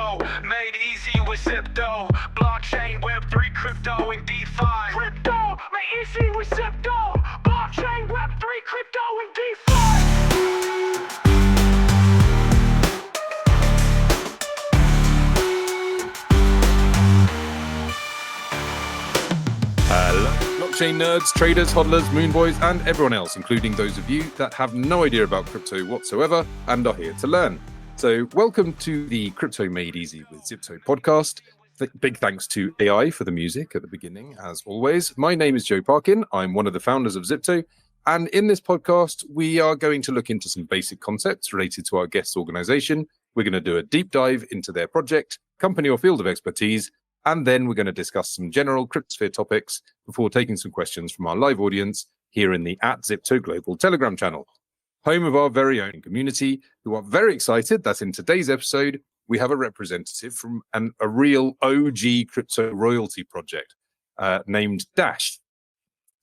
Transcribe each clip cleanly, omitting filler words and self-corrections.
crypto, made easy with Zypto. Blockchain, Web3, crypto, and DeFi. Crypto, made easy with Zypto. Blockchain, Web3, crypto, and DeFi. Hello, blockchain nerds, traders, hodlers, moonboys, and everyone else, including those of you that have no idea about crypto whatsoever and are here to learn. So welcome to the Crypto Made Easy with Zypto podcast. Big thanks to AI for the music at the beginning, as always. My name is Joe Parkin. I'm one of the founders of Zypto. And in this podcast, we are going to look into some basic concepts related to our guest's organization. We're going to do a deep dive into their project, company or field of expertise, and then we're going to discuss some general cryptosphere topics before taking some questions from our live audience here in the @Zypto Global Telegram channel, home of our very own community, who are very excited that in today's episode, we have a representative from a real OG crypto royalty project named Dash.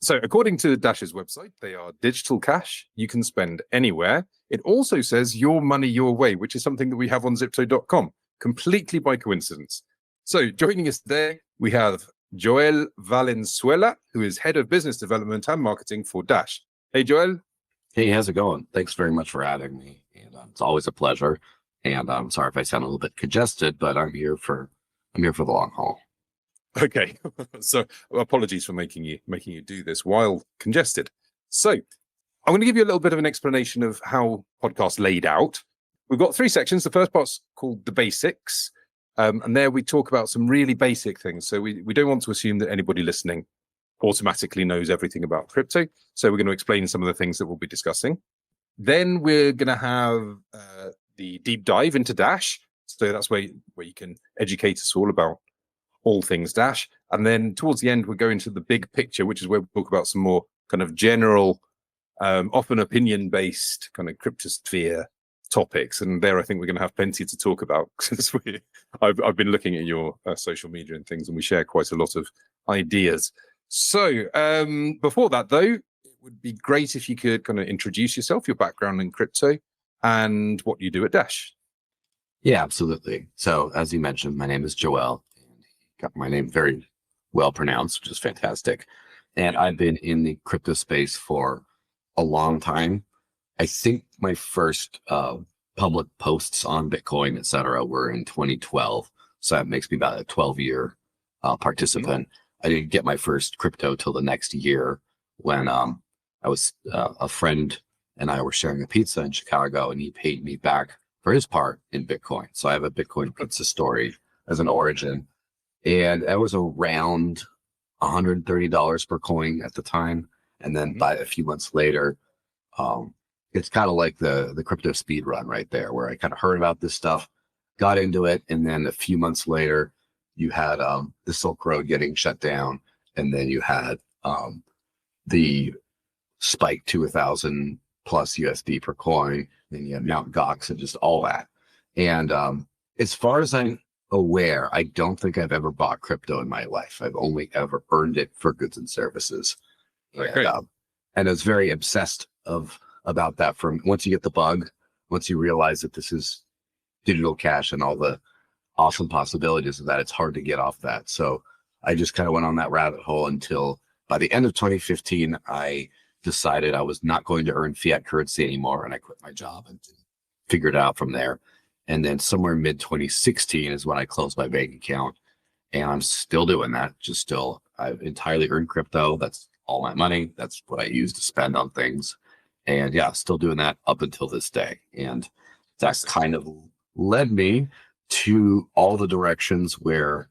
So according to Dash's website, they are digital cash you can spend anywhere. It also says your money, your way, which is something that we have on Zypto.com, completely by coincidence. So joining us today, we have Joelle Valenzuela, who is Head of Business Development and Marketing for Dash. Hey, Joelle. Hey, how's it going? Thanks very much for having me. And it's always a pleasure. And I'm sorry if I sound a little bit congested, but I'm here for the long haul. Okay. So apologies for making you do this while congested. So I'm going to give you a little bit of an explanation of how podcast laid out. We've got three sections. The first part's called the basics. And there we talk about some really basic things. So we don't want to assume that anybody listening automatically knows everything about crypto. So we're going to explain some of the things that we'll be discussing. Then we're going to have the deep dive into Dash. So that's where you can educate us all about all things Dash. And then towards the end, we'll go into the big picture, which is where we talk about some more kind of general, often opinion-based kind of cryptosphere topics, and there I think we're going to have plenty to talk about since I've been looking at your social media and things, and we share quite a lot of ideas. So before that, though, it would be great if you could kind of introduce yourself, your background in crypto, and what you do at Dash. Yeah, absolutely. So as you mentioned, my name is Joelle. Got my name very well pronounced, which is fantastic. And I've been in the crypto space for a long time. I think my first public posts on Bitcoin, et cetera, were in 2012. So that makes me about a 12-year participant. I didn't get my first crypto till the next year when I was a friend and I were sharing a pizza in Chicago, and he paid me back for his part in Bitcoin. So I have a Bitcoin pizza story as an origin. And that was around $130 per coin at the time. And then by a few months later, it's kind of like the crypto speed run right there, where I kind of heard about this stuff, got into it, and then a few months later, you had the Silk Road getting shut down, and then you had the spike to 1,000 plus USD per coin, then you had Mt. Gox and just all that. And as far as I'm aware, I don't think I've ever bought crypto in my life. I've only ever earned it for goods and services. Okay. And I was very obsessed about that from once you get the bug, once you realize that this is digital cash and all the awesome possibilities of that, it's hard to get off that. So I just kind of went on that rabbit hole until by the end of 2015, I decided I was not going to earn fiat currency anymore. And I quit my job and figured it out from there. And then somewhere mid 2016 is when I closed my bank account, and I'm still doing that. I've entirely earned crypto. That's all my money. That's what I use to spend on things. And yeah, still doing that up until this day. And that kind of led me to all the directions where,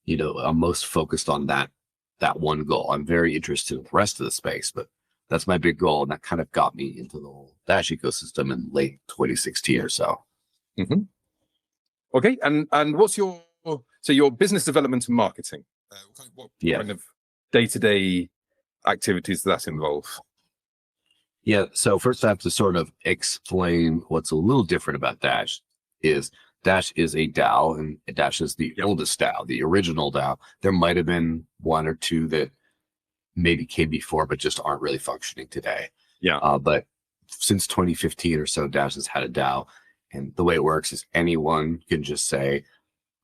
I'm most focused on that one goal. I'm very interested in the rest of the space, but that's my big goal. And that kind of got me into the whole Dash ecosystem in late 2016 or so. Mm-hmm. Okay. And what's your business development and marketing? What kind of day-to-day activities does that involve? Yeah, so first I have to sort of explain what's a little different about Dash is Dash is a DAO, and Dash is the oldest DAO, the original DAO. There might have been one or two that maybe came before, but just aren't really functioning today. Yeah. But since 2015 or so, Dash has had a DAO. And the way it works is anyone can just say,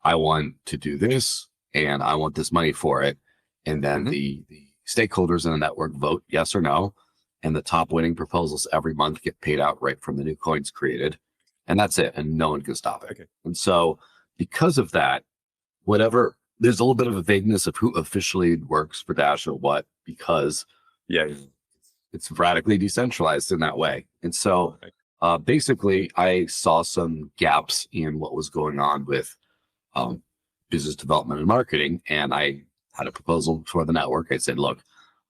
I want to do this and I want this money for it. And then the stakeholders in the network vote yes or no. And the top winning proposals every month get paid out right from the new coins created. And that's it. And no one can stop it. Okay. And so because of that, whatever, there's a little bit of a vagueness of who officially works for Dash or what, because it's radically decentralized in that way. And so basically I saw some gaps in what was going on with business development and marketing. And I had a proposal for the network. I said, look,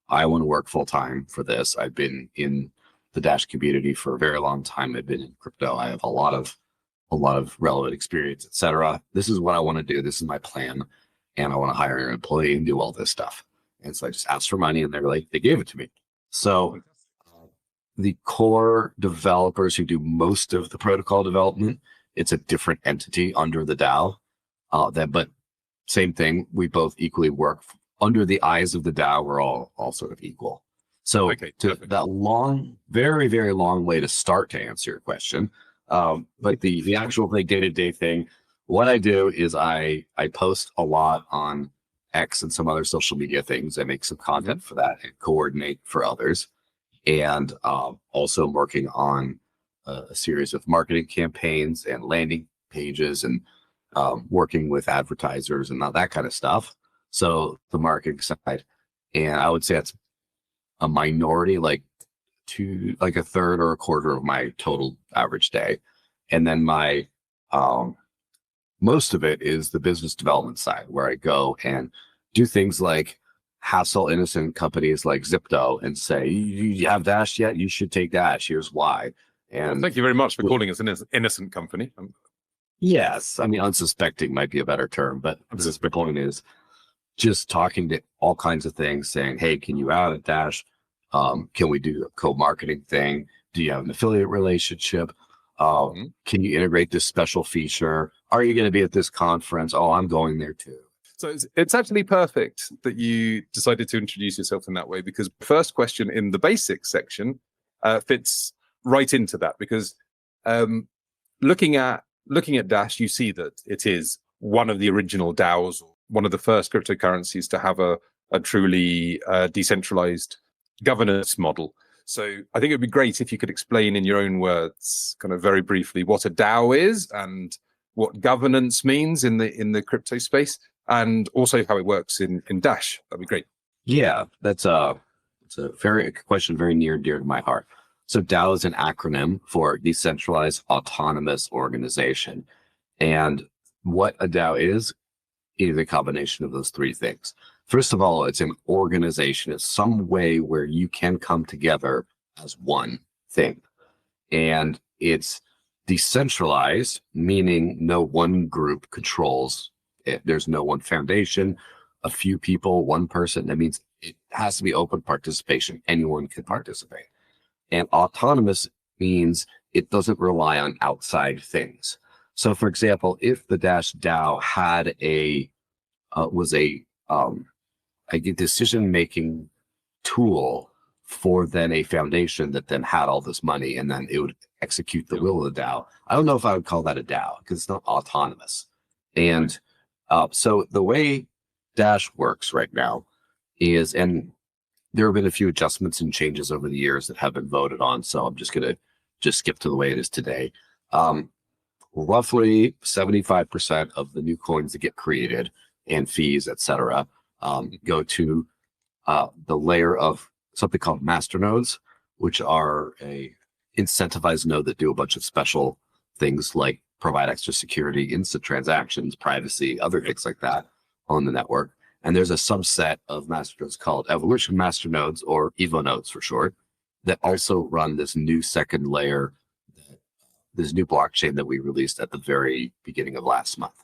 I want to work full time for this. I've been in the Dash community for a very long time. I've been in crypto. I have a lot of relevant experience, etc. This is what I want to do. This is my plan. And I want to hire an employee and do all this stuff. And so I just asked for money and they gave it to me. So the core developers who do most of the protocol development, it's a different entity under the DAO. But same thing, we both equally work under the eyes of the DAO. We're all sort of equal. So that long, very, very long way to start to answer your question. But the actual day-to-day thing, what I do is I post a lot on X and some other social media things. I make some content for that and coordinate for others. And also working on a series of marketing campaigns and landing pages and working with advertisers and all that kind of stuff. So the marketing side, and I would say that's a minority, like a third or a quarter of my total average day. And then my most of it is the business development side, where I go and do things like hassle innocent companies like Zypto and say, you have Dash yet? You should take Dash. Here's why. And thank you very much for calling us an innocent company. Yes. I mean, unsuspecting might be a better term, but the point is just talking to all kinds of things, saying, hey, can you add a Dash? Can we do a co-marketing thing? Do you have an affiliate relationship? Can you integrate this special feature? Are you going to be at this conference? Oh, I'm going there too. So it's actually perfect that you decided to introduce yourself in that way, because the first question in the basics section fits right into that, because looking at Dash, you see that it is one of the original DAOs, one of the first cryptocurrencies to have a truly decentralized governance model. So I think it'd be great if you could explain in your own words, kind of very briefly, what a DAO is and what governance means in the crypto space, and also how it works in Dash. That'd be great. Yeah, it's a question very near and dear to my heart. So DAO is an acronym for Decentralized Autonomous Organization. And what a DAO is a combination of those three things. First of all, it's an organization. It's some way where you can come together as one thing. And it's decentralized, meaning no one group controls it. There's no one foundation, a few people, one person. That means it has to be open participation. Anyone can participate. And autonomous means it doesn't rely on outside things. So, for example, if the Dash DAO had a decision-making tool for then a foundation that then had all this money, and then it would execute the will of the DAO, I don't know if I would call that a DAO, because it's not autonomous. And so the way Dash works right now is, and there have been a few adjustments and changes over the years that have been voted on, so I'm just going to skip to the way it is today. Roughly 75% of the new coins that get created and fees, etc., go to the layer of something called master nodes, which are a incentivized node that do a bunch of special things like provide extra security, instant transactions, privacy, other things like that on the network. And there's a subset of master nodes called evolution master nodes, or EVO nodes for short, that also run this new second layer, this new blockchain that we released at the very beginning of last month.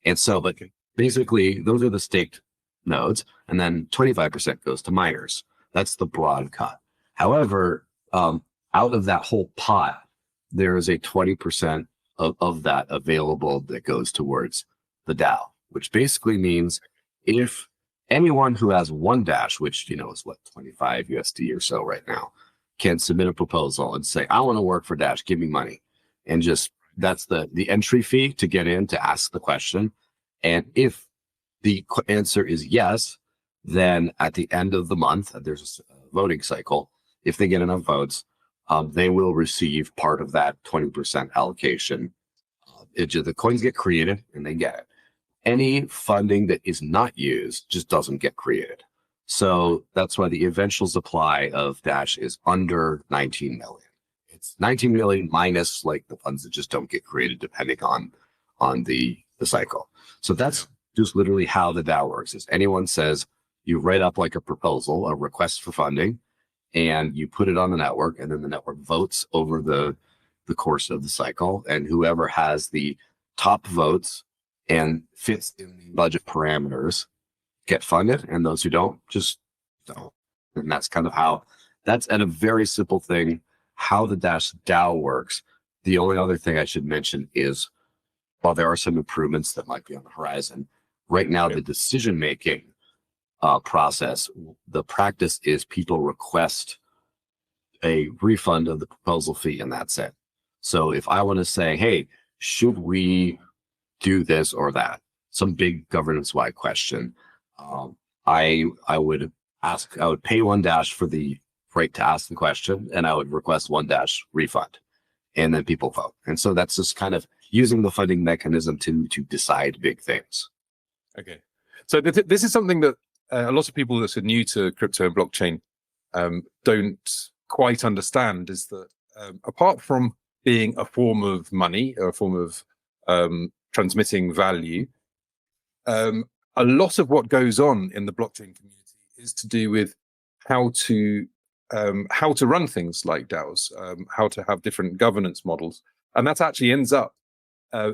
And so, but basically, those are the staked nodes, and then 25% goes to miners. That's the broad cut. However, out of that whole pot, there is a 20% of that available that goes towards the DAO, which basically means if anyone who has one Dash, which is what, 25 USD or so right now, can submit a proposal and say, I want to work for Dash, give me money. And just that's the entry fee to get in to ask the question. And if the answer is yes, then at the end of the month, there's a voting cycle. If they get enough votes, they will receive part of that 20% allocation. The coins get created and they get it. Any funding that is not used just doesn't get created. So that's why the eventual supply of Dash is under 19 million. It's 19 million minus like the funds that just don't get created depending on the cycle. So that's just literally how the DAO works. Is anyone says you write up like a proposal, a request for funding, and you put it on the network, and then the network votes over the course of the cycle, and whoever has the top votes and fits in the budget parameters get funded, and those who don't just don't. And that's kind of how, that's at a very simple thing, how the Dash DAO works. The only other thing I should mention is, while there are some improvements that might be on the horizon, right now the decision-making process, the practice is people request a refund of the proposal fee, and that's it. So if I want to say, hey, should we do this or that, some big governance-wide question, I would pay 1 Dash for the right to ask the question, and I would request 1 Dash refund, and then people vote. And so that's just kind of using the funding mechanism to decide big things. Okay, so this is something that a lot of people that are new to crypto and blockchain don't quite understand, is that apart from being a form of money or a form of transmitting value, a lot of what goes on in the blockchain community is to do with how to run things like DAOs, how to have different governance models, and that actually ends up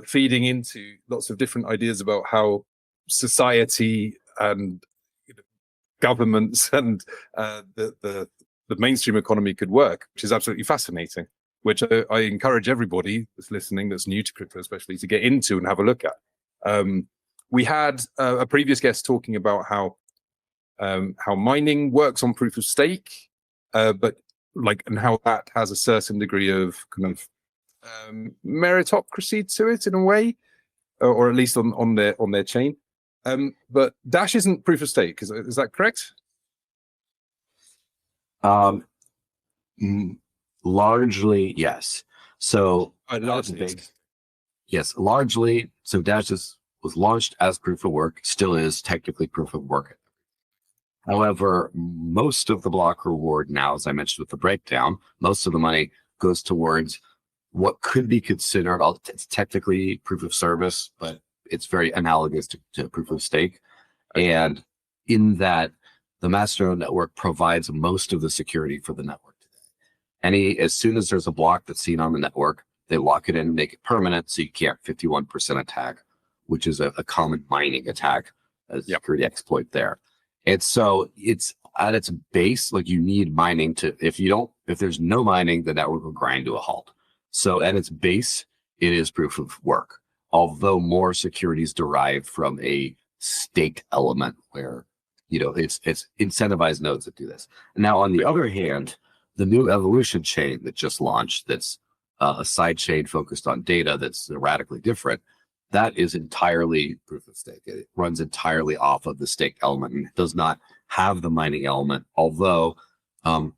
feeding into lots of different ideas about how society and governments and the mainstream economy could work, which is absolutely fascinating, which I encourage everybody that's listening, that's new to crypto especially, to get into and have a look at. We had a previous guest talking about how mining works on proof of stake, but and how that has a certain degree of kind of meritocracy to it in a way, or at least on their chain. But Dash isn't proof of stake, is that correct? Largely, yes. So largely, yes, largely. So Dash was launched as proof of work, still is technically proof of work. However, most of the block reward now, as I mentioned with the breakdown, most of the money goes towards what could be considered, it's technically proof of service, but it's very analogous to proof of stake. And in that, the Mastodon network provides most of the security for the network today. As soon as there's a block that's seen on the network, they lock it in and make it permanent, so you can't 51% attack, which is a common mining attack, a security exploit there. And so it's at its base, like you need mining to, if there's no mining, the network will grind to a halt. So at its base, it is proof of work, although more security is derived from a staked element where, it's incentivized nodes that do this. Now, on the other hand, the new evolution chain that just launched, that's a side chain focused on data that's radically different, that is entirely proof of stake. It runs entirely off of the staked element and does not have the mining element, although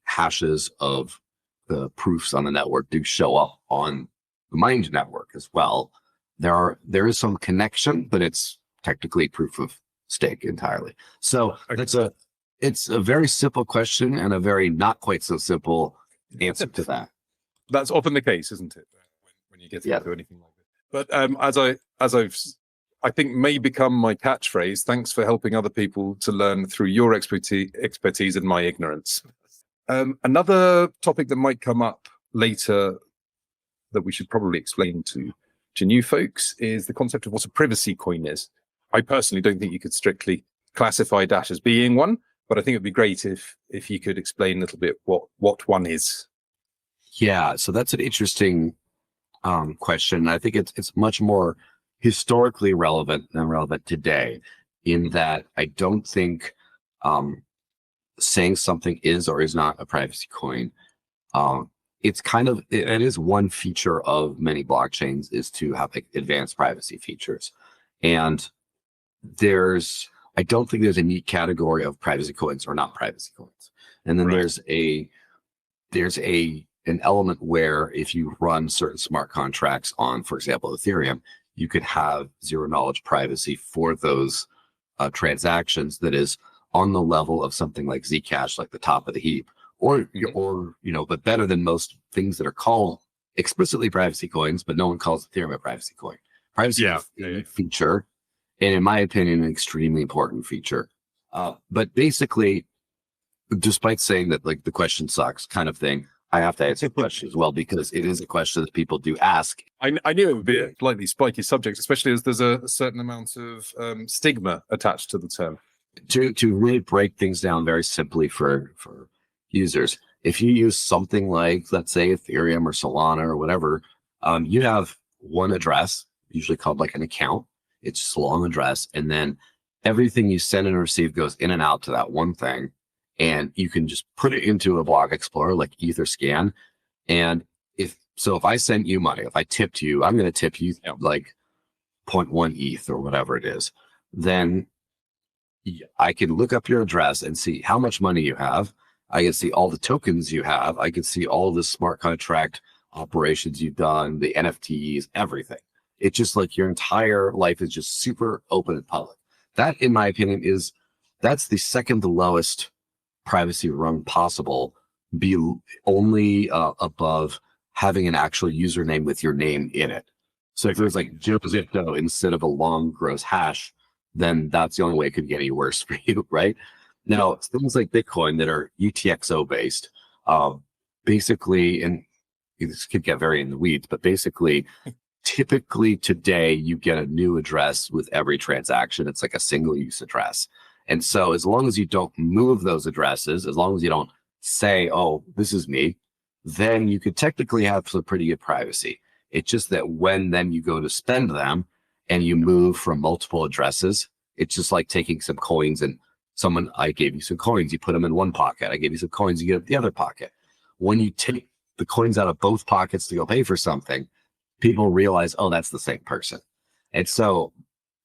hashes of the proofs on the network do show up on the mined network as well. There is some connection, but it's technically proof of stake entirely. So it's a very simple question and a very not quite so simple answer to that. That's often the case, isn't it? When you get into anything like that. But I think may become my catchphrase, thanks for helping other people to learn through your expertise and my ignorance. Another topic that might come up later that we should probably explain to new folks is the concept of what a privacy coin is. I personally don't think you could strictly classify Dash as being one, but I think it'd be great if you could explain a little bit what one is. Yeah, so that's an interesting question. I think it's much more historically relevant than relevant today, in that I don't think saying something is or is not a privacy coin. It is one feature of many blockchains, is to have advanced privacy features. And I don't think there's a neat category of privacy coins or not privacy coins. And then Right. there's an element where if you run certain smart contracts on, for example, Ethereum, you could have zero knowledge privacy for those transactions that is on the level of something like Zcash, like the top of the heap, or but better than most things that are called explicitly privacy coins, but no one calls Ethereum a privacy coin. Privacy is a feature, and in my opinion, an extremely important feature. But basically, despite saying that like the question sucks kind of thing, I have to answer the question as well, because it is a question that people do ask. I knew it would be a slightly spiky subject, especially as there's a certain amount of stigma attached to the term. To really break things down very simply for users, if you use something like, let's say, Ethereum or Solana or whatever, you have one address, usually called like an account. It's just a long address, and then everything you send and receive goes in and out to that one thing. And you can just put it into a block explorer like Etherscan. And if I sent you money, if I tipped you, I'm going to tip you like 0.1 ETH or whatever it is. Then I can look up your address and see how much money you have. I can see all the tokens you have. I can see all the smart contract operations you've done, the NFTs, everything. It's just like your entire life is just super open and public. That, in my opinion, that's the second to lowest privacy rung possible, be only above having an actual username with your name in it. So if there's like Zypto instead of a long gross hash, then that's the only way it could get any worse for you, right? Now, things like Bitcoin that are UTXO based, basically, and this could get very in the weeds, but basically, typically today you get a new address with every transaction. It's like a single use address. And so as long as you don't move those addresses, as long as you don't say, oh, this is me, then you could technically have some pretty good privacy. It's just that when then you go to spend them and you move from multiple addresses, it's just like taking some coins and I gave you some coins, you put them in one pocket. I gave you some coins, you get up the other pocket. When you take the coins out of both pockets to go pay for something, people realize, oh, that's the same person. And so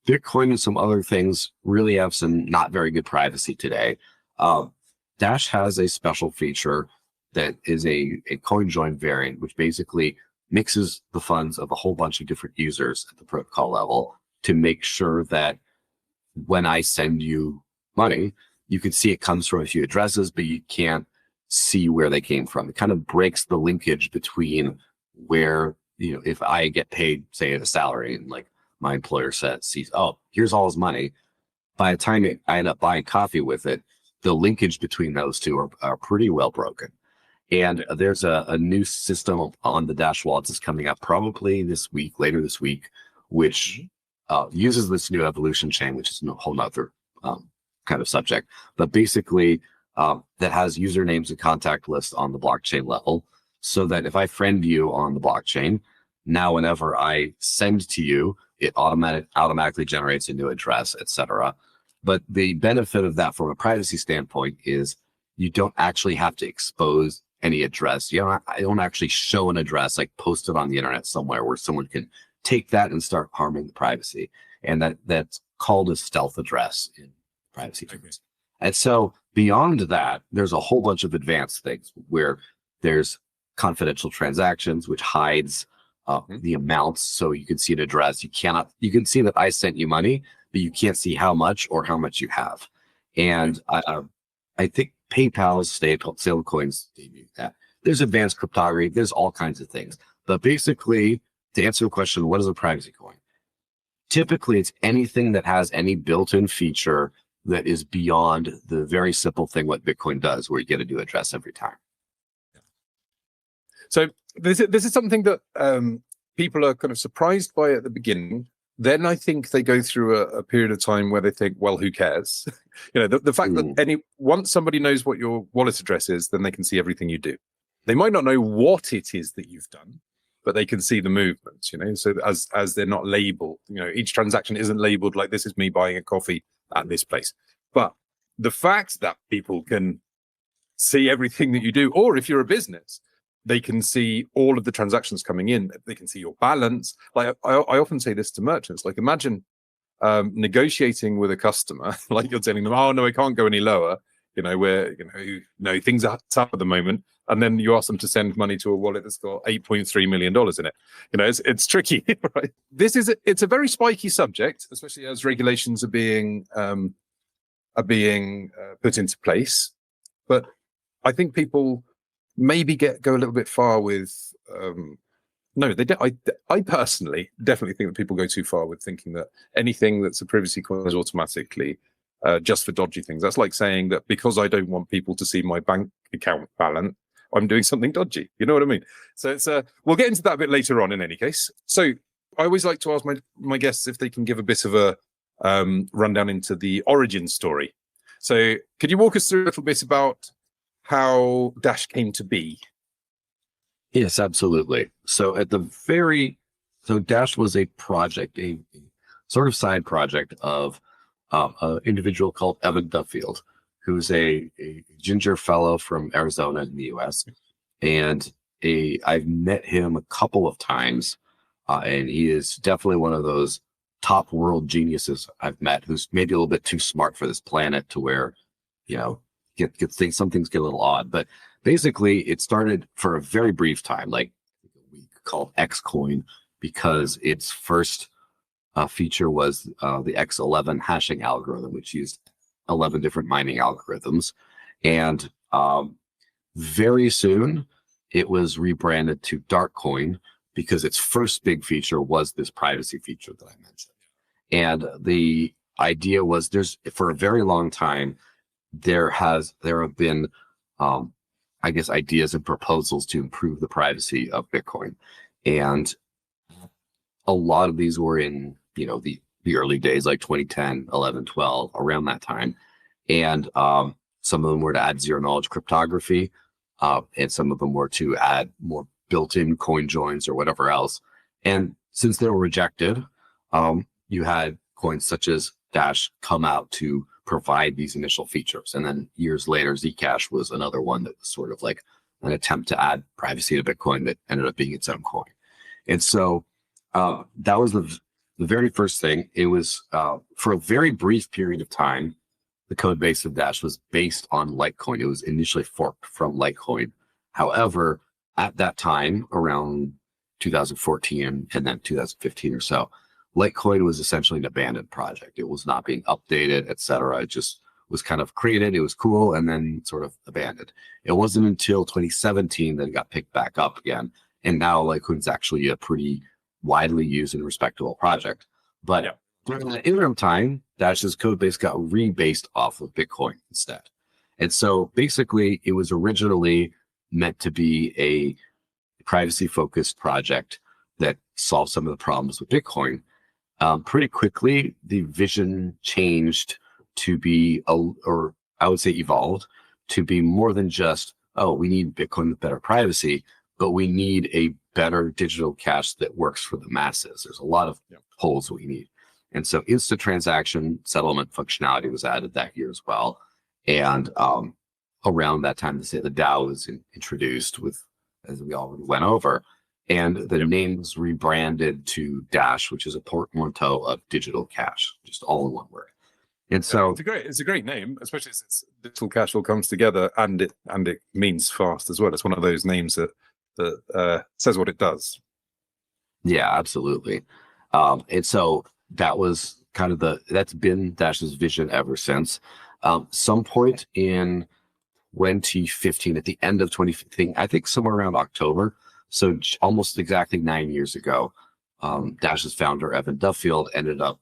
Bitcoin and some other things really have some not very good privacy today. Dash has a special feature that is a coin join variant, which basically mixes the funds of a whole bunch of different users at the protocol level to make sure that when I send you money, you can see it comes from a few addresses, but you can't see where they came from. It kind of breaks the linkage between where, if I get paid, say, a salary, and like my employer sees, oh, here's all his money. By the time I end up buying coffee with it, the linkage between those two are pretty well broken. And there's a new system on the Dash wallets that's coming up probably later this week, which uses this new evolution chain, which is a whole nother kind of subject. But basically, that has usernames and contact lists on the blockchain level, so that if I friend you on the blockchain, now whenever I send to you, it automatically generates a new address, etc. But the benefit of that from a privacy standpoint is you don't actually have to expose any address. I don't actually show an address, like post it on the internet somewhere where someone can take that and start harming the privacy. And that's called a stealth address in privacy terms. And so beyond that, there's a whole bunch of advanced things where there's confidential transactions, which hides the amounts, so you can see an address. You can see that I sent you money, but you can't see how much or how much you have. And I think PayPal's stablecoins debut that. There's advanced cryptography. There's all kinds of things. But basically, to answer the question, what is a privacy coin? Typically, it's anything that has any built-in feature that is beyond the very simple thing what Bitcoin does, where you get a new address every time. So this is something that people are kind of surprised by at the beginning. Then I think they go through a period of time where they think, well, who cares? The fact that once somebody knows what your wallet address is, then they can see everything you do. They might not know what it is that you've done, but they can see the movements, so as they're not labeled, each transaction isn't labeled like this is me buying a coffee at this place. But the fact that people can see everything that you do, or if you're a business, they can see all of the transactions coming in. They can see your balance. Like I often say this to merchants, like imagine negotiating with a customer, like you're telling them, oh no, I can't go any lower. No, things are tough at the moment. And then you ask them to send money to a wallet that's got $8.3 million in it. It's tricky, right? It's a very spiky subject, especially as regulations are being put into place. But I think people maybe go a little bit far with. No, they don't. I personally definitely think that people go too far with thinking that anything that's a privacy coin is automatically just for dodgy things. That's like saying that because I don't want people to see my bank account balance, I'm doing something dodgy. You know what I mean? So it's we'll get into that a bit later on in any case. So I always like to ask my guests if they can give a bit of a rundown into the origin story. So could you walk us through a little bit about how Dash came to be? Yes, absolutely. So Dash was a project, a sort of side project of an individual called Evan Duffield, who's a ginger fellow from Arizona in the U.S. And I've met him a couple of times, and he is definitely one of those top world geniuses I've met, who's maybe a little bit too smart for this planet to where, some things get a little odd. But basically, it started for a very brief time, like a week, called Xcoin, because its first feature was the X11 hashing algorithm, which used 11 different mining algorithms. And very soon, it was rebranded to Darkcoin because its first big feature was this privacy feature that I mentioned. And the idea was for a very long time, there have been ideas and proposals to improve the privacy of Bitcoin. And a lot of these were in, the early days, like 2010, 11, 12, around that time. And some of them were to add zero knowledge cryptography. And some of them were to add more built-in coin joins or whatever else. And since they were rejected, you had coins such as Dash come out to provide these initial features. And then years later, Zcash was another one that was sort of like an attempt to add privacy to Bitcoin that ended up being its own coin. And so that was the very first thing. It was for a very brief period of time, the code base of Dash was based on Litecoin. It was initially forked from Litecoin. However, at that time, around 2014 and then 2015 or so, Litecoin was essentially an abandoned project. It was not being updated, etc. It just was kind of created. It was cool and then sort of abandoned. It wasn't until 2017 that it got picked back up again. And now Litecoin's actually a pretty widely used and respectable project. But during that interim time, Dash's code base got rebased off of Bitcoin instead. And so basically, it was originally meant to be a privacy-focused project that solved some of the problems with Bitcoin. Pretty quickly, the vision changed to be, or I would say evolved, to be more than just, we need Bitcoin with better privacy, but we need a better digital cash that works for the masses. There's a lot of holes we need. And so instant transaction settlement functionality was added that year as well. And around that time, the DAO was introduced as we already went over. And the name was rebranded to Dash, which is a portmanteau of digital cash, just all in one word. And so it's a great name, especially since digital cash all comes together and it means fast as well. It's one of those names that says what it does. Yeah, absolutely. And so that was kind of that's been Dash's vision ever since. Some point in 2015, at the end of 2015, I think somewhere around October, so almost exactly 9 years ago, Dash's founder, Evan Duffield, ended up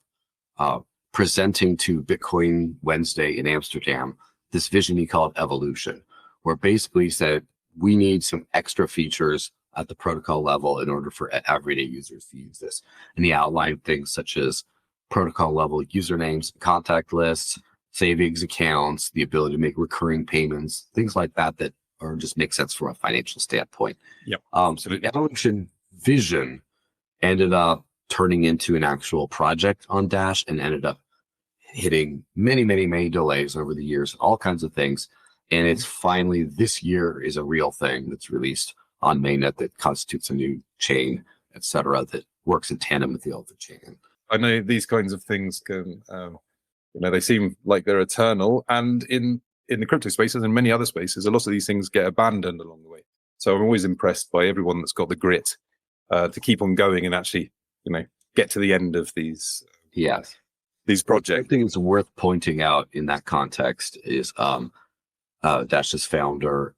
presenting to Bitcoin Wednesday in Amsterdam this vision he called Evolution, where basically he said, we need some extra features at the protocol level in order for everyday users to use this. And he outlined things such as protocol level usernames, contact lists, savings accounts, the ability to make recurring payments, things like that or just make sense from a financial standpoint. Yep. So the Evolution vision ended up turning into an actual project on Dash and ended up hitting many, many, many delays over the years, all kinds of things. And it's finally this year is a real thing that's released on mainnet that constitutes a new chain, et cetera, that works in tandem with the Alpha chain. I know these kinds of things can, they seem like they're eternal. And in the crypto spaces and many other spaces, a lot of these things get abandoned along the way. So I'm always impressed by everyone that's got the grit to keep on going and actually, get to the end of these. Yes. These projects. I think it's worth pointing out in that context is Dash's founder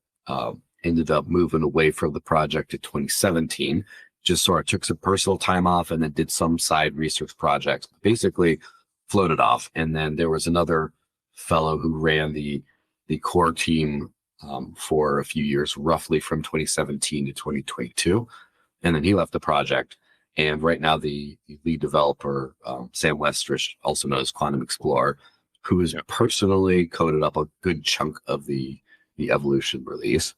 ended up moving away from the project in 2017, just sort of took some personal time off and then did some side research projects, basically floated off. And then there was another fellow who ran the core team for a few years, roughly from 2017 to 2022. And then he left the project. And right now the lead developer, Sam Westrich, also known as Quantum Explorer, who has personally coded up a good chunk of the Evolution release,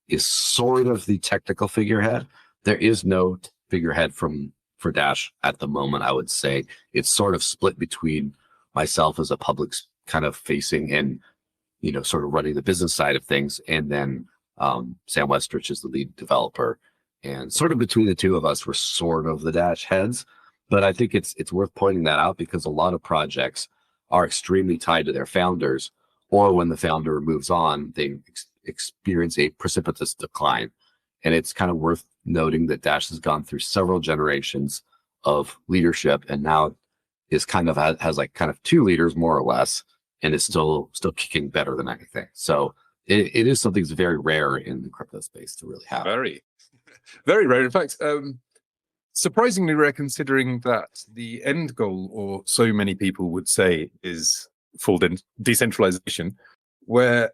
is sort of the technical figurehead. There is no figurehead for Dash at the moment, I would say. It's sort of split between myself as a public kind of facing and, sort of running the business side of things. And then Sam Westrich is the lead developer. And sort of between the two of us, we're sort of the Dash heads. But I think it's worth pointing that out because a lot of projects are extremely tied to their founders, or when the founder moves on, they experience a precipitous decline. And it's kind of worth noting that Dash has gone through several generations of leadership and now is kind of has like kind of two leaders more or less, and is still kicking better than anything. So it is something that's very rare in the crypto space to really have. Very, very rare. In fact, surprisingly rare considering that the end goal, or so many people would say, is full decentralization, where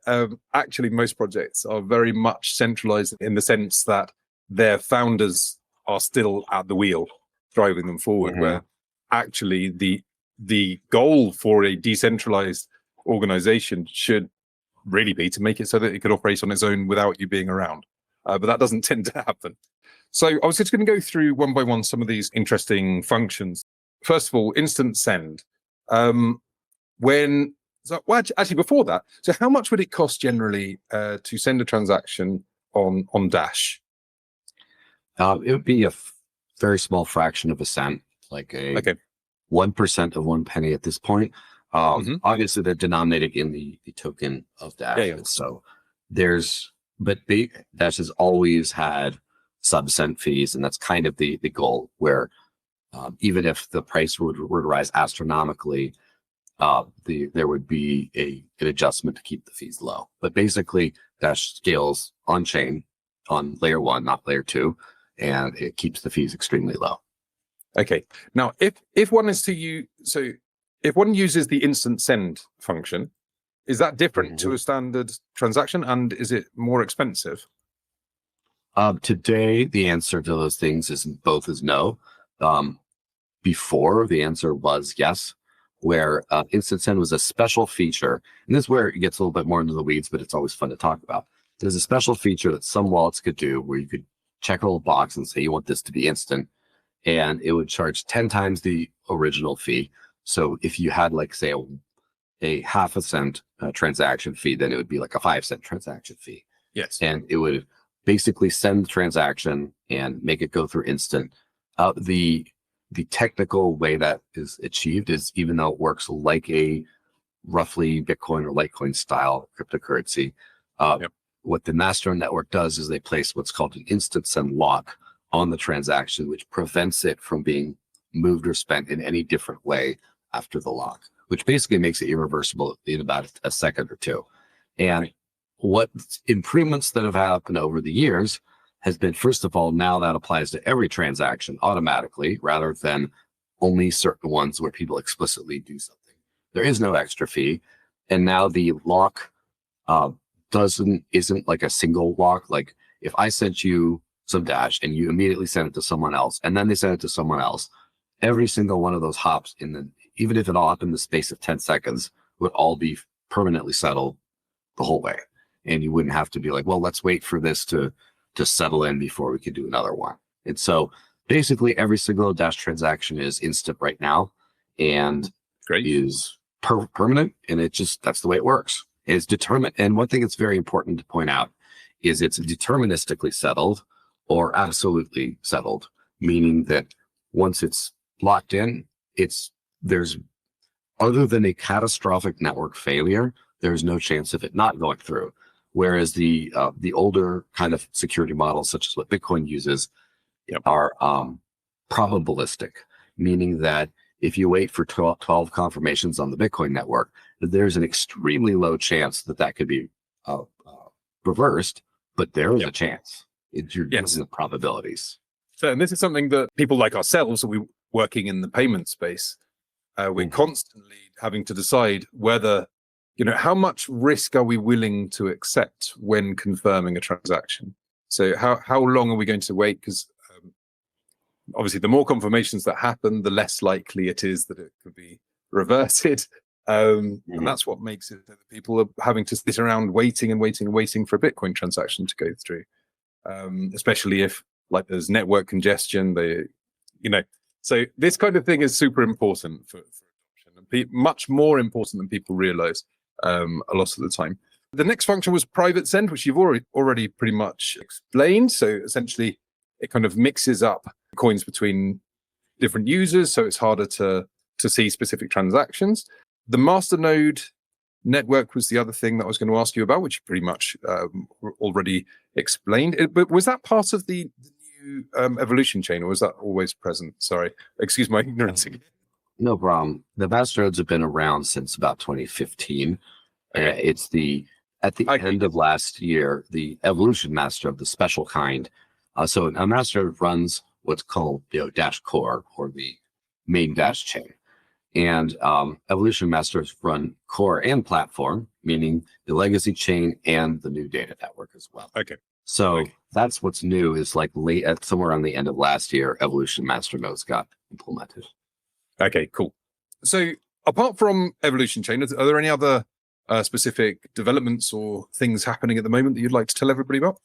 actually most projects are very much centralized in the sense that their founders are still at the wheel driving them forward, where actually the goal for a decentralized organization should really be to make it so that it can operate on its own without you being around. But that doesn't tend to happen. So I was just going to go through one by one some of these interesting functions. First of all, instant send. Actually, before that, so how much would it cost generally to send a transaction on Dash? It would be a very small fraction of a cent, like 1% of 1 penny at this point. Obviously, they're denominated in the token of Dash. So Dash has always had sub-cent fees, and that's kind of the goal, where even if the price were to rise astronomically, there would be an adjustment to keep the fees low. But basically, Dash scales on chain on layer 1, not layer 2, and it keeps the fees extremely low. Okay. Now, if one is to use, so if one uses the instant send function, is that different to a standard transaction, and is it more expensive? Today, the answer to those things is no. Before, the answer was yes, where instant send was a special feature. And this is where it gets a little bit more into the weeds, but it's always fun to talk about. There's a special feature that some wallets could do where you could check a little box and say you want this to be instant, and it would charge 10 times the original fee. So if you had, like, say, a half a cent transaction fee, then it would be like a 5-cent transaction fee. Yes. And it would basically send the transaction and make it go through instant. The technical way that is achieved is, even though it works like a roughly Bitcoin or Litecoin style cryptocurrency, what the Mastodon network does is they place what's called an instant send lock on the transaction, which prevents it from being moved or spent in any different way after the lock, which basically makes it irreversible in about a second or two. And what improvements that have happened over the years has been, first of all, now that applies to every transaction automatically, rather than only certain ones where people explicitly do something. There is no extra fee. And now the lock isn't like a single lock. Like, if I sent you some Dash and you immediately send it to someone else, and then they send it to someone else, every single one of those hops, even if it all happened in the space of 10 seconds, would all be permanently settled the whole way. And you wouldn't have to be like, well, let's wait for this to settle in before we can do another one. And so basically every single Dash transaction is instant right now, and is permanent. And that's the way it works. It's determined. And one thing that's very important to point out is it's deterministically settled or absolutely settled, meaning that once it's locked in, there's other than a catastrophic network failure, there's no chance of it not going through. Whereas the older kind of security models, such as what Bitcoin uses, are probabilistic, meaning that if you wait for 12 confirmations on the Bitcoin network, there's an extremely low chance that that could be reversed, but there is a chance. You're using the probabilities. So, and this is something that people like ourselves, we working in the payment space, we're constantly having to decide whether, how much risk are we willing to accept when confirming a transaction? So how long are we going to wait? Because obviously the more confirmations that happen, the less likely it is that it could be reverted. And that's what makes it that people are having to sit around waiting and waiting and waiting for a Bitcoin transaction to go through. Especially if there's network congestion, so this kind of thing is super important for adoption, and much more important than people realize a lot of the time. The next function was private send, which you've already pretty much explained. So essentially it kind of mixes up coins between different users, so it's harder to see specific transactions. The master-node network was the other thing that I was going to ask you about, which you pretty much already explained. But was that part of the new evolution chain, or was that always present? Sorry, excuse my ignorance. No problem. The master-nodes have been around since about 2015. It's at the end of last year, the evolution master of the special kind. So a master runs what's called Dash Core, or the main Dash chain. And evolution masters run core and platform, meaning the legacy chain and the new data network as well. So that's what's new, is late at somewhere on the end of last year, evolution master nodes got implemented. Okay, cool. So apart from evolution chain, are there any other specific developments or things happening at the moment that you'd like to tell everybody about?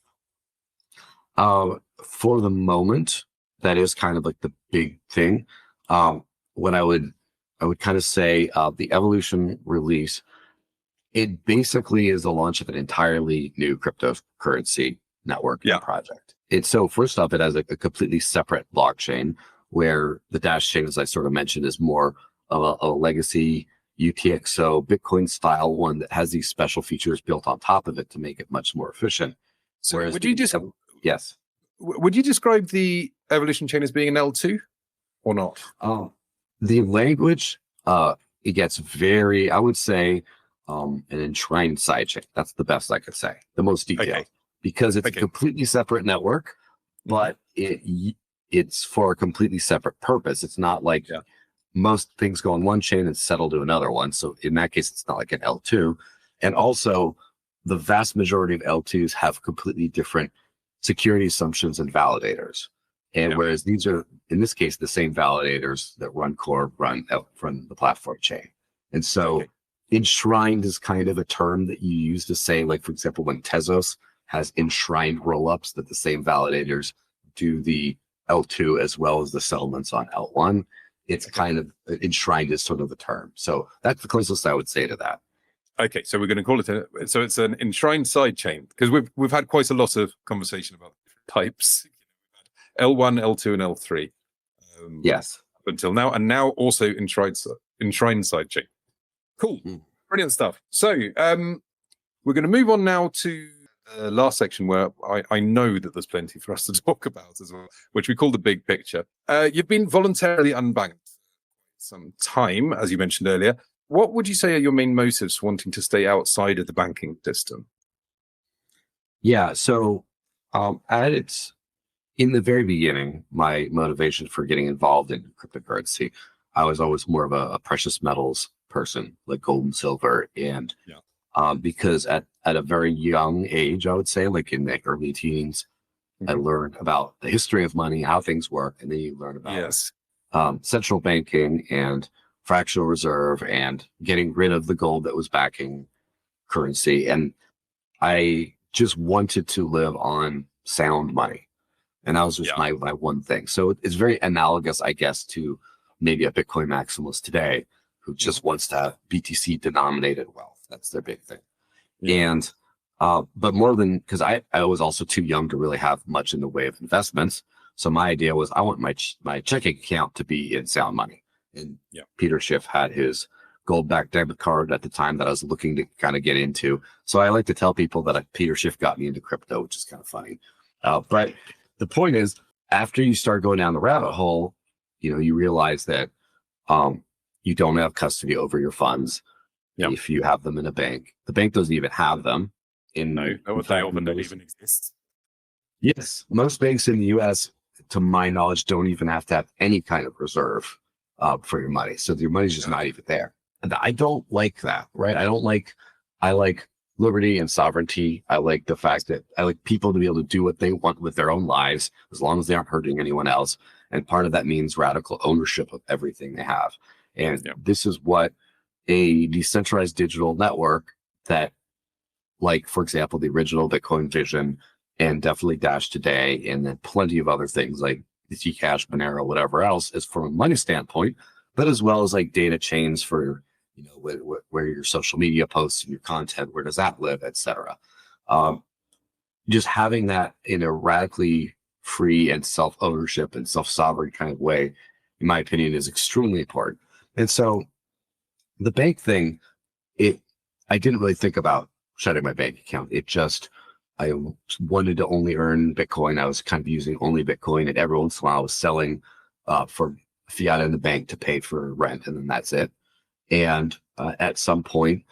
For the moment, that is kind of the big thing. What I would kind of say, the evolution release, it basically is the launch of an entirely new cryptocurrency network and project. So first off, it has a completely separate blockchain, where the Dash chain, as I sort of mentioned, is more of a legacy UTXO Bitcoin style one that has these special features built on top of it to make it much more efficient. So Whereas would you yes. Would you describe the evolution chain as being an L2 or not? The language, it gets very, I would say, an enshrined sidechain. That's the best I could say, the most detailed, because it's a completely separate network, but it's for a completely separate purpose. It's not like most things go on one chain and settle to another one. So in that case, it's not like an L2. And also, the vast majority of L2s have completely different security assumptions and validators. And whereas these are, in this case, the same validators that run core run from the platform chain. And so enshrined is kind of a term that you use to say, for example, when Tezos has enshrined rollups, that the same validators do the L2 as well as the settlements on L1. It's kind of enshrined as sort of the term. So that's the closest I would say to that. Okay, so we're going to call it so it's an enshrined sidechain, because we've had quite a lot of conversation about types. L1, L2, and L3. Yes. Up until now, and now also enshrined sidechain. Cool. Brilliant stuff. So we're going to move on now to the last section, where I know that there's plenty for us to talk about as well, which we call the big picture. You've been voluntarily unbanked some time, as you mentioned earlier. What would you say are your main motives for wanting to stay outside of the banking system? Yeah, so in the very beginning, my motivation for getting involved in cryptocurrency, I was always more of a precious metals person, like gold and silver. And because at a very young age, I would say, in the early teens, I learned about the history of money, how things work. And then you learn about central banking and fractional reserve and getting rid of the gold that was backing currency. And I just wanted to live on sound money. And that was just my one thing. So it's very analogous, I guess, to maybe a Bitcoin maximalist today who just wants to have BTC denominated wealth. That's their big thing. And but more than, because I was also too young to really have much in the way of investments. So my idea was I want my checking account to be in sound money. And Yeah. Peter Schiff had his gold-backed debit card at the time that I was looking to kind of get into. So I like to tell people that Peter Schiff got me into crypto, which is kind of funny. But the point is, after you start going down the rabbit hole, you realize that you don't have custody over your funds. Yeah. If you have them in a bank, the bank doesn't even have them. They often don't even exist. Yes, most banks in the U.S., to my knowledge, don't even have to have any kind of reserve for your money. So your money's just not even there. And I don't like that, right? I like liberty and sovereignty. I like the fact that I like people to be able to do what they want with their own lives, as long as they aren't hurting anyone else. And part of that means radical ownership of everything they have. And this is what a decentralized digital network that, like, for example, the original Bitcoin vision and definitely Dash today, and then plenty of other things like Zcash, Monero, whatever else, is from a money standpoint, but as well as like data chains for, where your social media posts and your content, where does that live, etc. Just having that in a radically free and self-ownership and self-sovereign kind of way, in my opinion, is extremely important. And so the bank thing, I didn't really think about shutting my bank account. I wanted to only earn Bitcoin. I was kind of using only Bitcoin, and every once in a while I was selling for fiat in the bank to pay for rent, and then that's it. And at some point,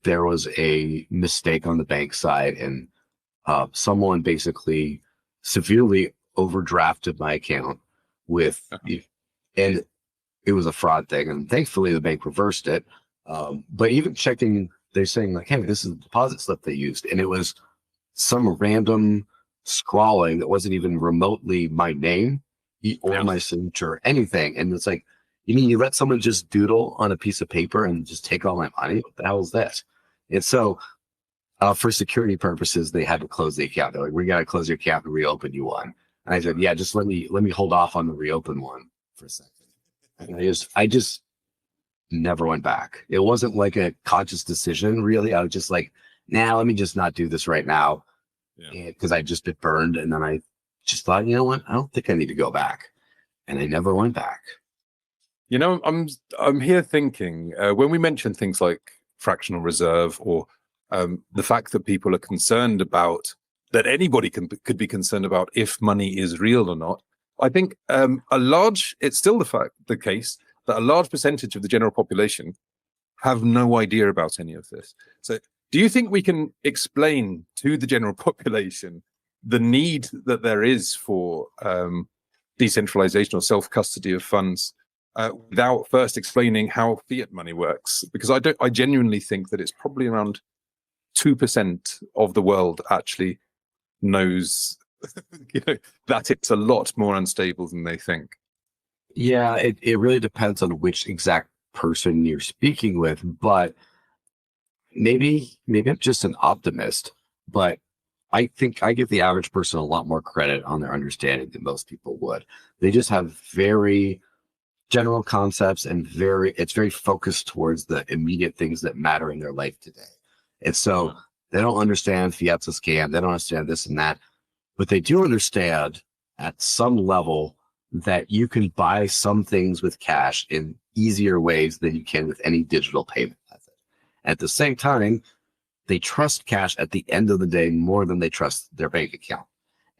there was a mistake on the bank side, and someone basically severely overdrafted my account and it was a fraud thing. And thankfully, the bank reversed it. But even checking, they're saying like, hey, this is a deposit slip they used. And it was some random scrawling that wasn't even remotely my name or my signature or anything. And it's like, you mean you let someone just doodle on a piece of paper and just take all my money? What the hell is this? And so for security purposes, they had to close the account. They're like, we got to close your account and reopen you one. And I said, yeah, just let me hold off on the reopen one for a second. And I just never went back. It wasn't like a conscious decision, really. I was just like, nah, let me just not do this right now. Because I just been burned. And then I just thought, you know what? I don't think I need to go back. And I never went back. I'm here thinking when we mention things like fractional reserve or the fact that people are concerned about that anybody could be concerned about if money is real or not. I think it's still the case that a large percentage of the general population have no idea about any of this. So do you think we can explain to the general population the need that there is for decentralization or self-custody of funds without first explaining how fiat money works? Because I genuinely think that it's probably around 2% of the world actually knows that it's a lot more unstable than they think. Yeah, it really depends on which exact person you're speaking with, but maybe I'm just an optimist, but I think I give the average person a lot more credit on their understanding than most people would. They just have very general concepts and it's very focused towards the immediate things that matter in their life today. And so they don't understand fiat's a scam. They don't understand this and that, but they do understand at some level that you can buy some things with cash in easier ways than you can with any digital payment method. At the same time, they trust cash at the end of the day more than they trust their bank account.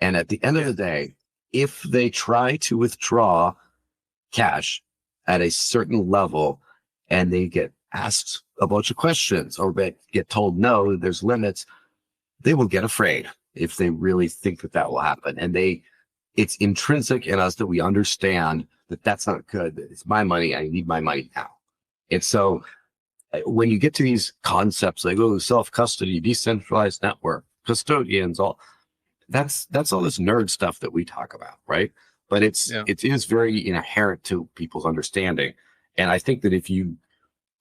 And at the end of the day, if they try to withdraw cash at a certain level and they get asked a bunch of questions or get told no, there's limits, they will get afraid if they really think that will happen. And it's intrinsic in us that we understand that that's not good. That it's my money. I need my money now. And so when you get to these concepts like, self-custody, decentralized network, custodians, that's all this nerd stuff that we talk about, right? But it is very inherent to people's understanding. And I think that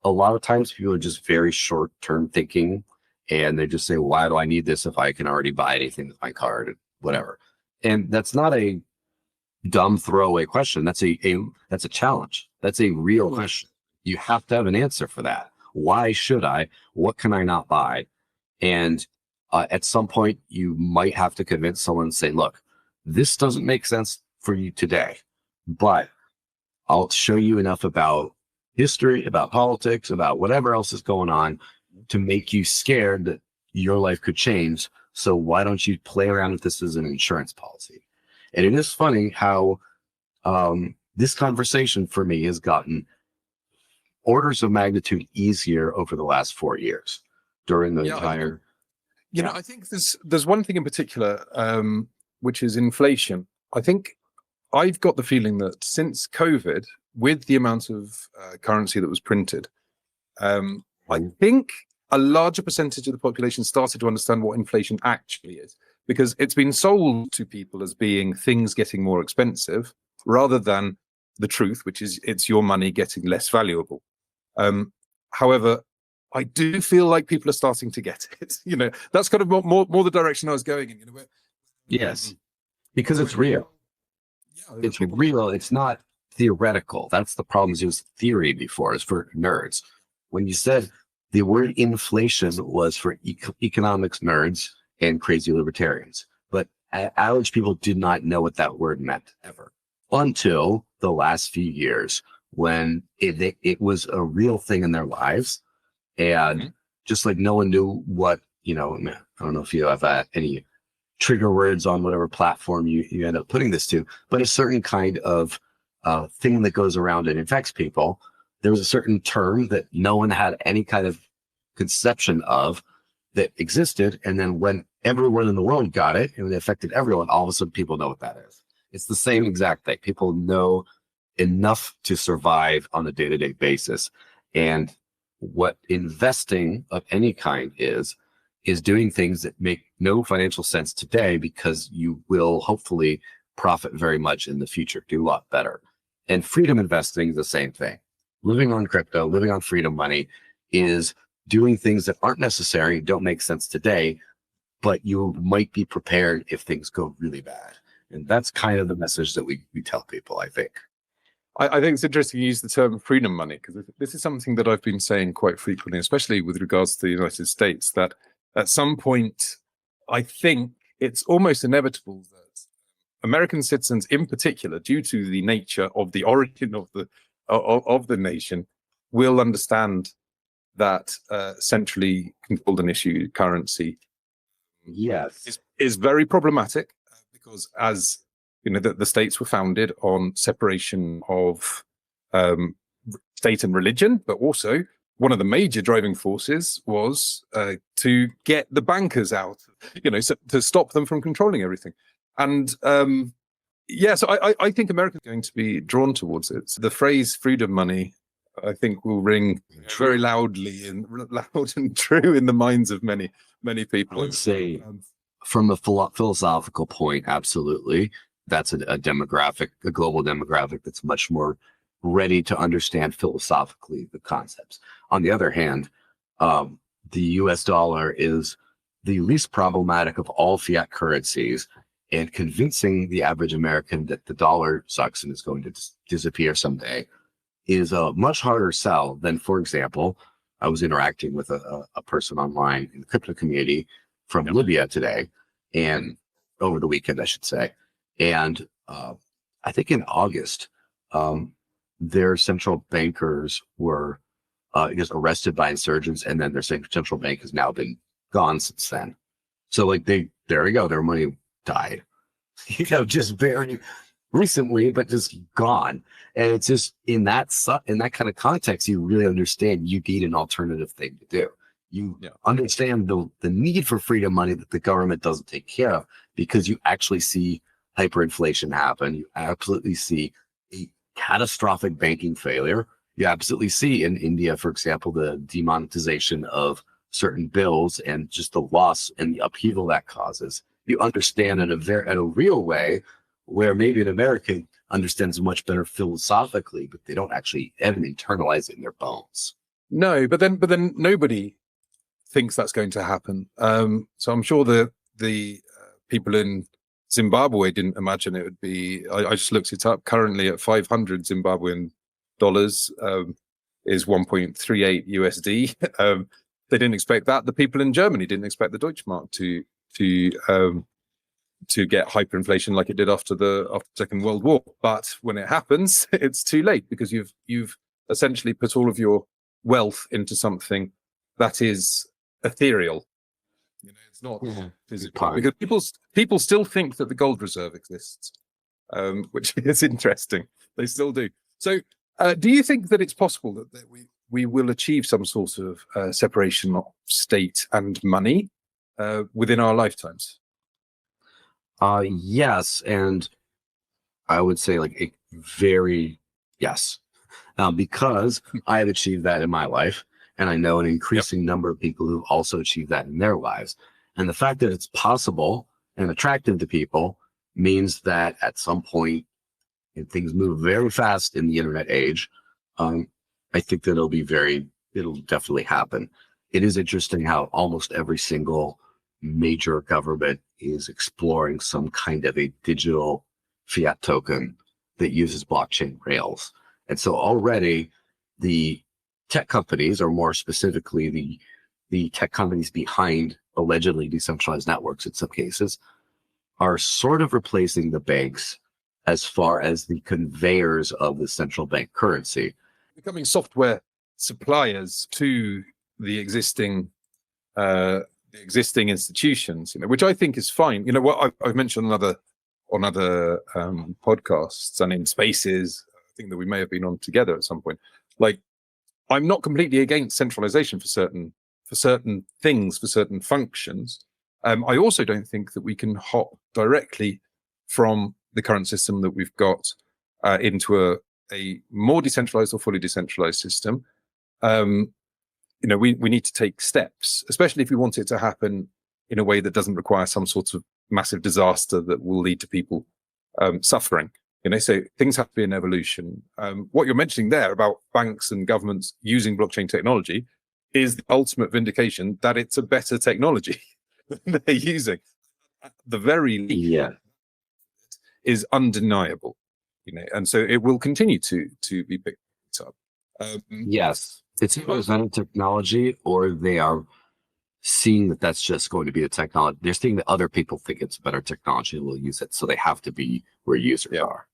a lot of times people are just very short-term thinking, and they just say, why do I need this if I can already buy anything with my card, whatever. And that's not a dumb throwaway question. That's a challenge. That's a real question. You have to have an answer for that. Why should I? What can I not buy? And at some point, you might have to convince someone and say, look, this doesn't make sense for you today, but I'll show you enough about history, about politics, about whatever else is going on to make you scared that your life could change. So why don't you play around with this as an insurance policy? And it is funny how this conversation for me has gotten orders of magnitude easier over the last 4 years during the entire. I think there's one thing in particular, which is inflation. I think I've got the feeling that since COVID, with the amount of currency that was printed, I think a larger percentage of the population started to understand what inflation actually is, because it's been sold to people as being things getting more expensive rather than the truth, which is it's your money getting less valuable. However, I do feel like people are starting to get it. That's kind of more the direction I was going in. Yes, because it's real. It's real. It's not theoretical. That's the problem. It was theory before. It's for nerds. When you said the word inflation was for economics nerds and crazy libertarians, but average people did not know what that word meant ever until the last few years when it was a real thing in their lives. And just like no one knew what, I don't know if you have any trigger words on whatever platform you end up putting this to, but a certain kind of thing that goes around and infects people. There was a certain term that no one had any kind of conception of that existed. And then when everyone in the world got it and it affected everyone, all of a sudden people know what that is. It's the same exact thing. People know enough to survive on a day-to-day basis. And what investing of any kind is doing things that make no financial sense today because you will hopefully profit very much in the future, do a lot better. And freedom investing is the same thing. Living on crypto, living on freedom money is doing things that aren't necessary, don't make sense today, but you might be prepared if things go really bad. And that's kind of the message that we tell people, I think. I think it's interesting you use the term freedom money, because this is something that I've been saying quite frequently, especially with regards to the United States, that at some point, I think it's almost inevitable that American citizens in particular, due to the nature of the origin of the nation, will understand that centrally controlled and issued currency is very problematic, because as the states were founded on separation of state and religion, but also one of the major driving forces was to get the bankers out, so to stop them from controlling everything. And so I think America's going to be drawn towards it. So the phrase freedom money, I think, will ring very loud and true in the minds of many people. I would say from a philosophical point, absolutely. That's a demographic, a global demographic that's much more ready to understand philosophically the concepts. On the other hand, the US dollar is the least problematic of all fiat currencies, and convincing the average American that the dollar sucks and is going to disappear someday is a much harder sell than, for example, I was interacting with a person online in the crypto community from Libya today, and over the weekend, I should say. And I think in August, their central bankers were just arrested by insurgents, and then their central bank has now been gone since then. So there we go, their money died, just very recently, but just gone. And it's just in that kind of context, you really understand you need an alternative thing to do. You understand the need for freedom money that the government doesn't take care of, because you actually see hyperinflation happen. You absolutely see a catastrophic banking failure. You absolutely see in India, for example, the demonetization of certain bills and just the loss and the upheaval that causes. You understand in a real way, where maybe an American understands much better philosophically, but they don't actually ever internalize it in their bones. No, but then nobody thinks that's going to happen. So I'm sure the people in Zimbabwe didn't imagine it would be. I just looked it up. Currently at 500 Zimbabwean dollars is 1.38 USD. They didn't expect that. The people in Germany didn't expect the Deutschmark to to get hyperinflation like it did after the Second World War. But when it happens, it's too late because you've essentially put all of your wealth into something that is ethereal. It's not physical, because people still think that the gold reserve exists, which is interesting. They still do. So, do you think that it's possible that we will achieve some sort of separation of state and money within our lifetimes? Yes, and I would say like a very yes, because I have achieved that in my life, and I know an increasing number of people who've also achieved that in their lives. And the fact that it's possible and attractive to people means that at some point, and things move very fast in the internet age, I think that it'll definitely happen. It is interesting how almost every single major government is exploring some kind of a digital fiat token that uses blockchain rails. And so already the tech companies, or more specifically the tech companies behind allegedly decentralized networks in some cases, are sort of replacing the banks as far as the conveyors of the central bank currency. Becoming software suppliers to the existing institutions, which I think is fine. What I've mentioned on other podcasts and in spaces, I think that we may have been on together at some point. Like, I'm not completely against centralization for certain things, for certain functions. I also don't think that we can hop directly from the current system that we've got into a more decentralized or fully decentralized system. We need to take steps, especially if we want it to happen in a way that doesn't require some sort of massive disaster that will lead to people suffering. So things have to be an evolution. What you're mentioning there about banks and governments using blockchain technology is the ultimate vindication that it's a better technology than they're using. At the very least, is undeniable. And so it will continue to be picked up. Yes, it's either better technology, or they are seeing that that's just going to be a technology. They're seeing that other people think it's better technology and will use it, so they have to be where users are.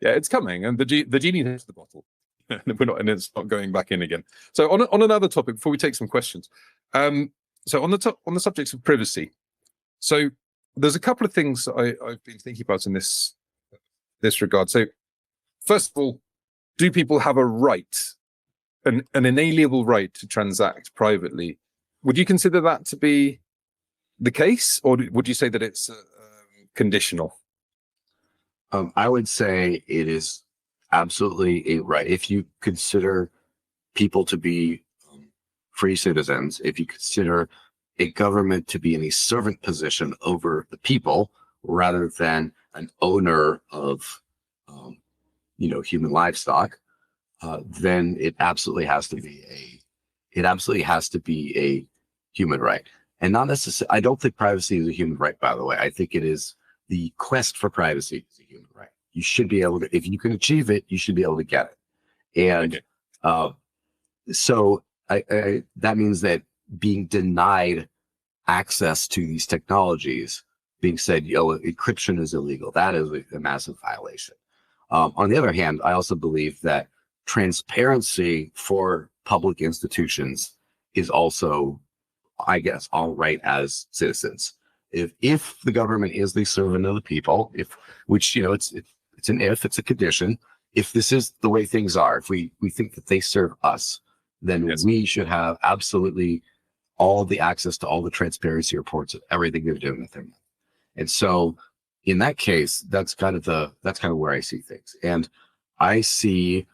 Yeah, it's coming, and the genie has the bottle. And it's not going back in again. So on another topic, before we take some questions, so on the subject of privacy, so there's a couple of things I've been thinking about in this regard. So first of all, do people have a right, an inalienable right to transact privately? Would you consider that to be the case, or would you say that it's conditional? I would say it is absolutely a right. If you consider people to be free citizens, if you consider a government to be in a servant position over the people rather than an owner of, human livestock, then it absolutely has to be a human right. And not necessarily, I don't think privacy is a human right, by the way. I think it is the quest for privacy is a human right. You should be able to, if you can achieve it, you should be able to get it. And so that means that being denied access to these technologies, being said, encryption is illegal, that is a massive violation. On the other hand, I also believe that transparency for public institutions is also, I guess, all right as citizens. If the government is the servant of the people, it's a condition. If this is the way things are, if we think that they serve us, then we should have absolutely all the access to all the transparency reports of everything they're doing with them. And so in that case, that's kind of where I see things. And I see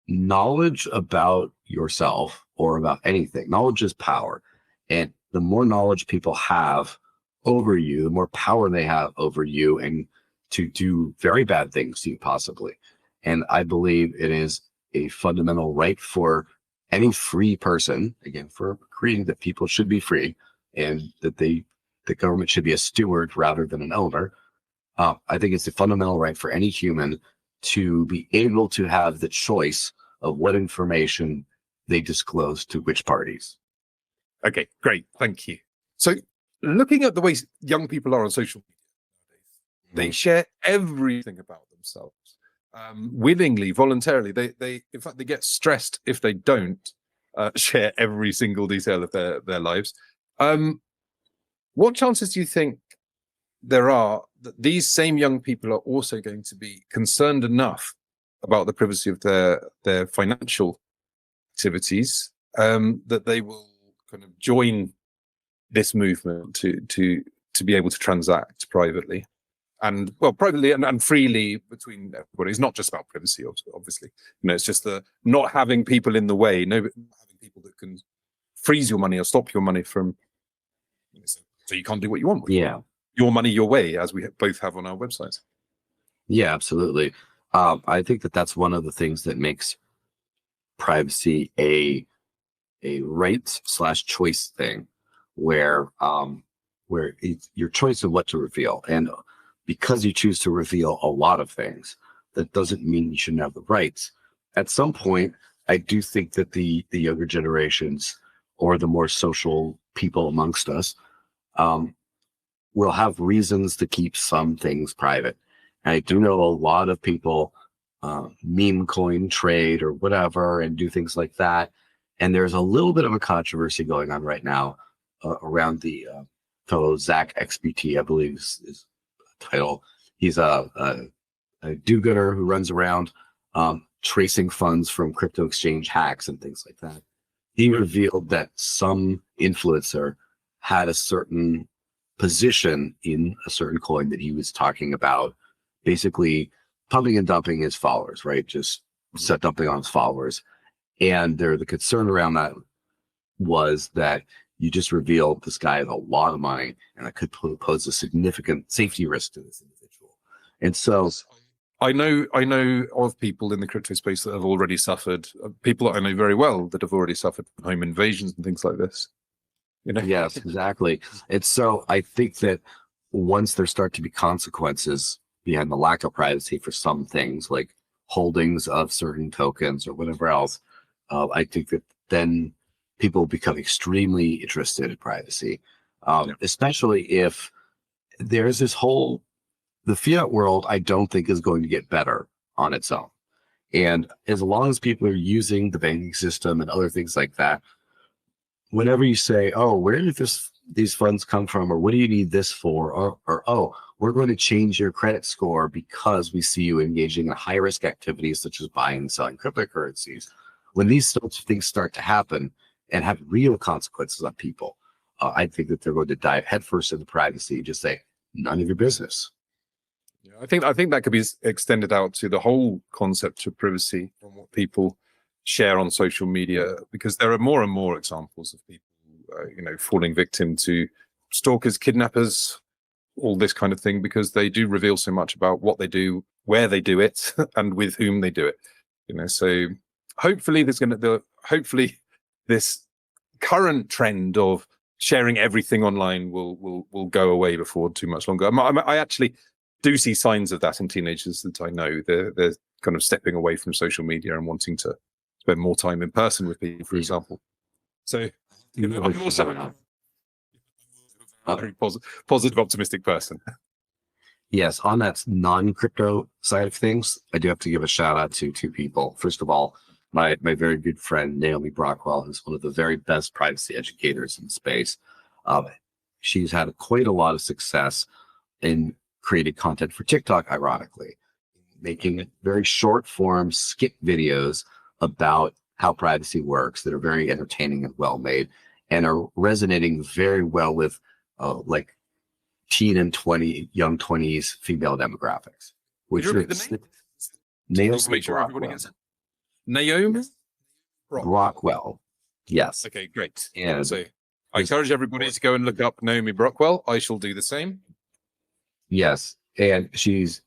knowledge about yourself or about anything. Knowledge is power. And the more knowledge people have over you, the more power they have over you, and to do very bad things to you possibly. And I believe it is a fundamental right for any free person, again, for agreeing that people should be free and that the government should be a steward rather than an owner. I think it's a fundamental right for any human to be able to have the choice of what information they disclose to which parties. Okay, great. Thank you. So looking at the way young people are on social media, they share everything about themselves willingly, voluntarily. They in fact, they get stressed if they don't share every single detail of their lives. What chances do you think there are that these same young people are also going to be concerned enough about the privacy of their financial activities that they will kind of join this movement to be able to transact privately and privately and freely between everybody? It's not just about privacy, obviously. It's just the not having people in the way, no having people that can freeze your money or stop your money from, so you can't do what you want with your money your way, as we both have on our websites. Yeah, absolutely. I think that's one of the things that makes privacy a right/choice thing, where it's your choice of what to reveal. And because you choose to reveal a lot of things, that doesn't mean you shouldn't have the rights. At some point, I do think that the younger generations or the more social people amongst us will have reasons to keep some things private. And I do know a lot of people meme coin trade or whatever and do things like that. And there's a little bit of a controversy going on right now around the fellow Zach XBT, I believe is his title. He's a do-gooder who runs around tracing funds from crypto exchange hacks and things like that. He revealed that some influencer had a certain position in a certain coin that he was talking about, basically pumping and dumping his followers, right? Just set dumping on his followers. And the concern around that was that you just revealed this guy has a lot of money and that could pose a significant safety risk to this individual. And so I know of people in the crypto space that have already suffered, people that I know very well that have already suffered home invasions and things like this. Yes, exactly. And so I think that once there start to be consequences behind the lack of privacy for some things, like holdings of certain tokens or whatever else, I think that then people become extremely interested in privacy, especially if there's this the fiat world, I don't think is going to get better on its own. And as long as people are using the banking system and other things like that, whenever you say, oh, where did these funds come from? Or what do you need this for? Or oh, we're going to change your credit score because we see you engaging in high risk activities such as buying and selling cryptocurrencies. When these sorts of things start to happen and have real consequences on people, I think that they're going to dive headfirst into privacy and just say, none of your business. Yeah, I think that could be extended out to the whole concept of privacy and what people share on social media, because there are more and more examples of people, falling victim to stalkers, kidnappers, all this kind of thing, because they do reveal so much about what they do, where they do it, and with whom they do it. So hopefully hopefully this current trend of sharing everything online will go away before too much longer. I actually do see signs of that in teenagers that I know. They're kind of stepping away from social media and wanting to spend more time in person with people, for example. So I'm also a very positive, optimistic person. Yes, on that non-crypto side of things, I do have to give a shout out to two people. First of all, my very good friend, Naomi Brockwell, who's one of the very best privacy educators in space. She's had quite a lot of success in creating content for TikTok, ironically, making very short form skit videos about how privacy works that are very entertaining and well made and are resonating very well with like teen and young 20s female demographics. Which is Naomi. Make sure everybody gets it. Naomi Brockwell. Yes. Okay, great. And so I encourage everybody to go and look up Naomi Brockwell. I shall do the same. Yes, and she's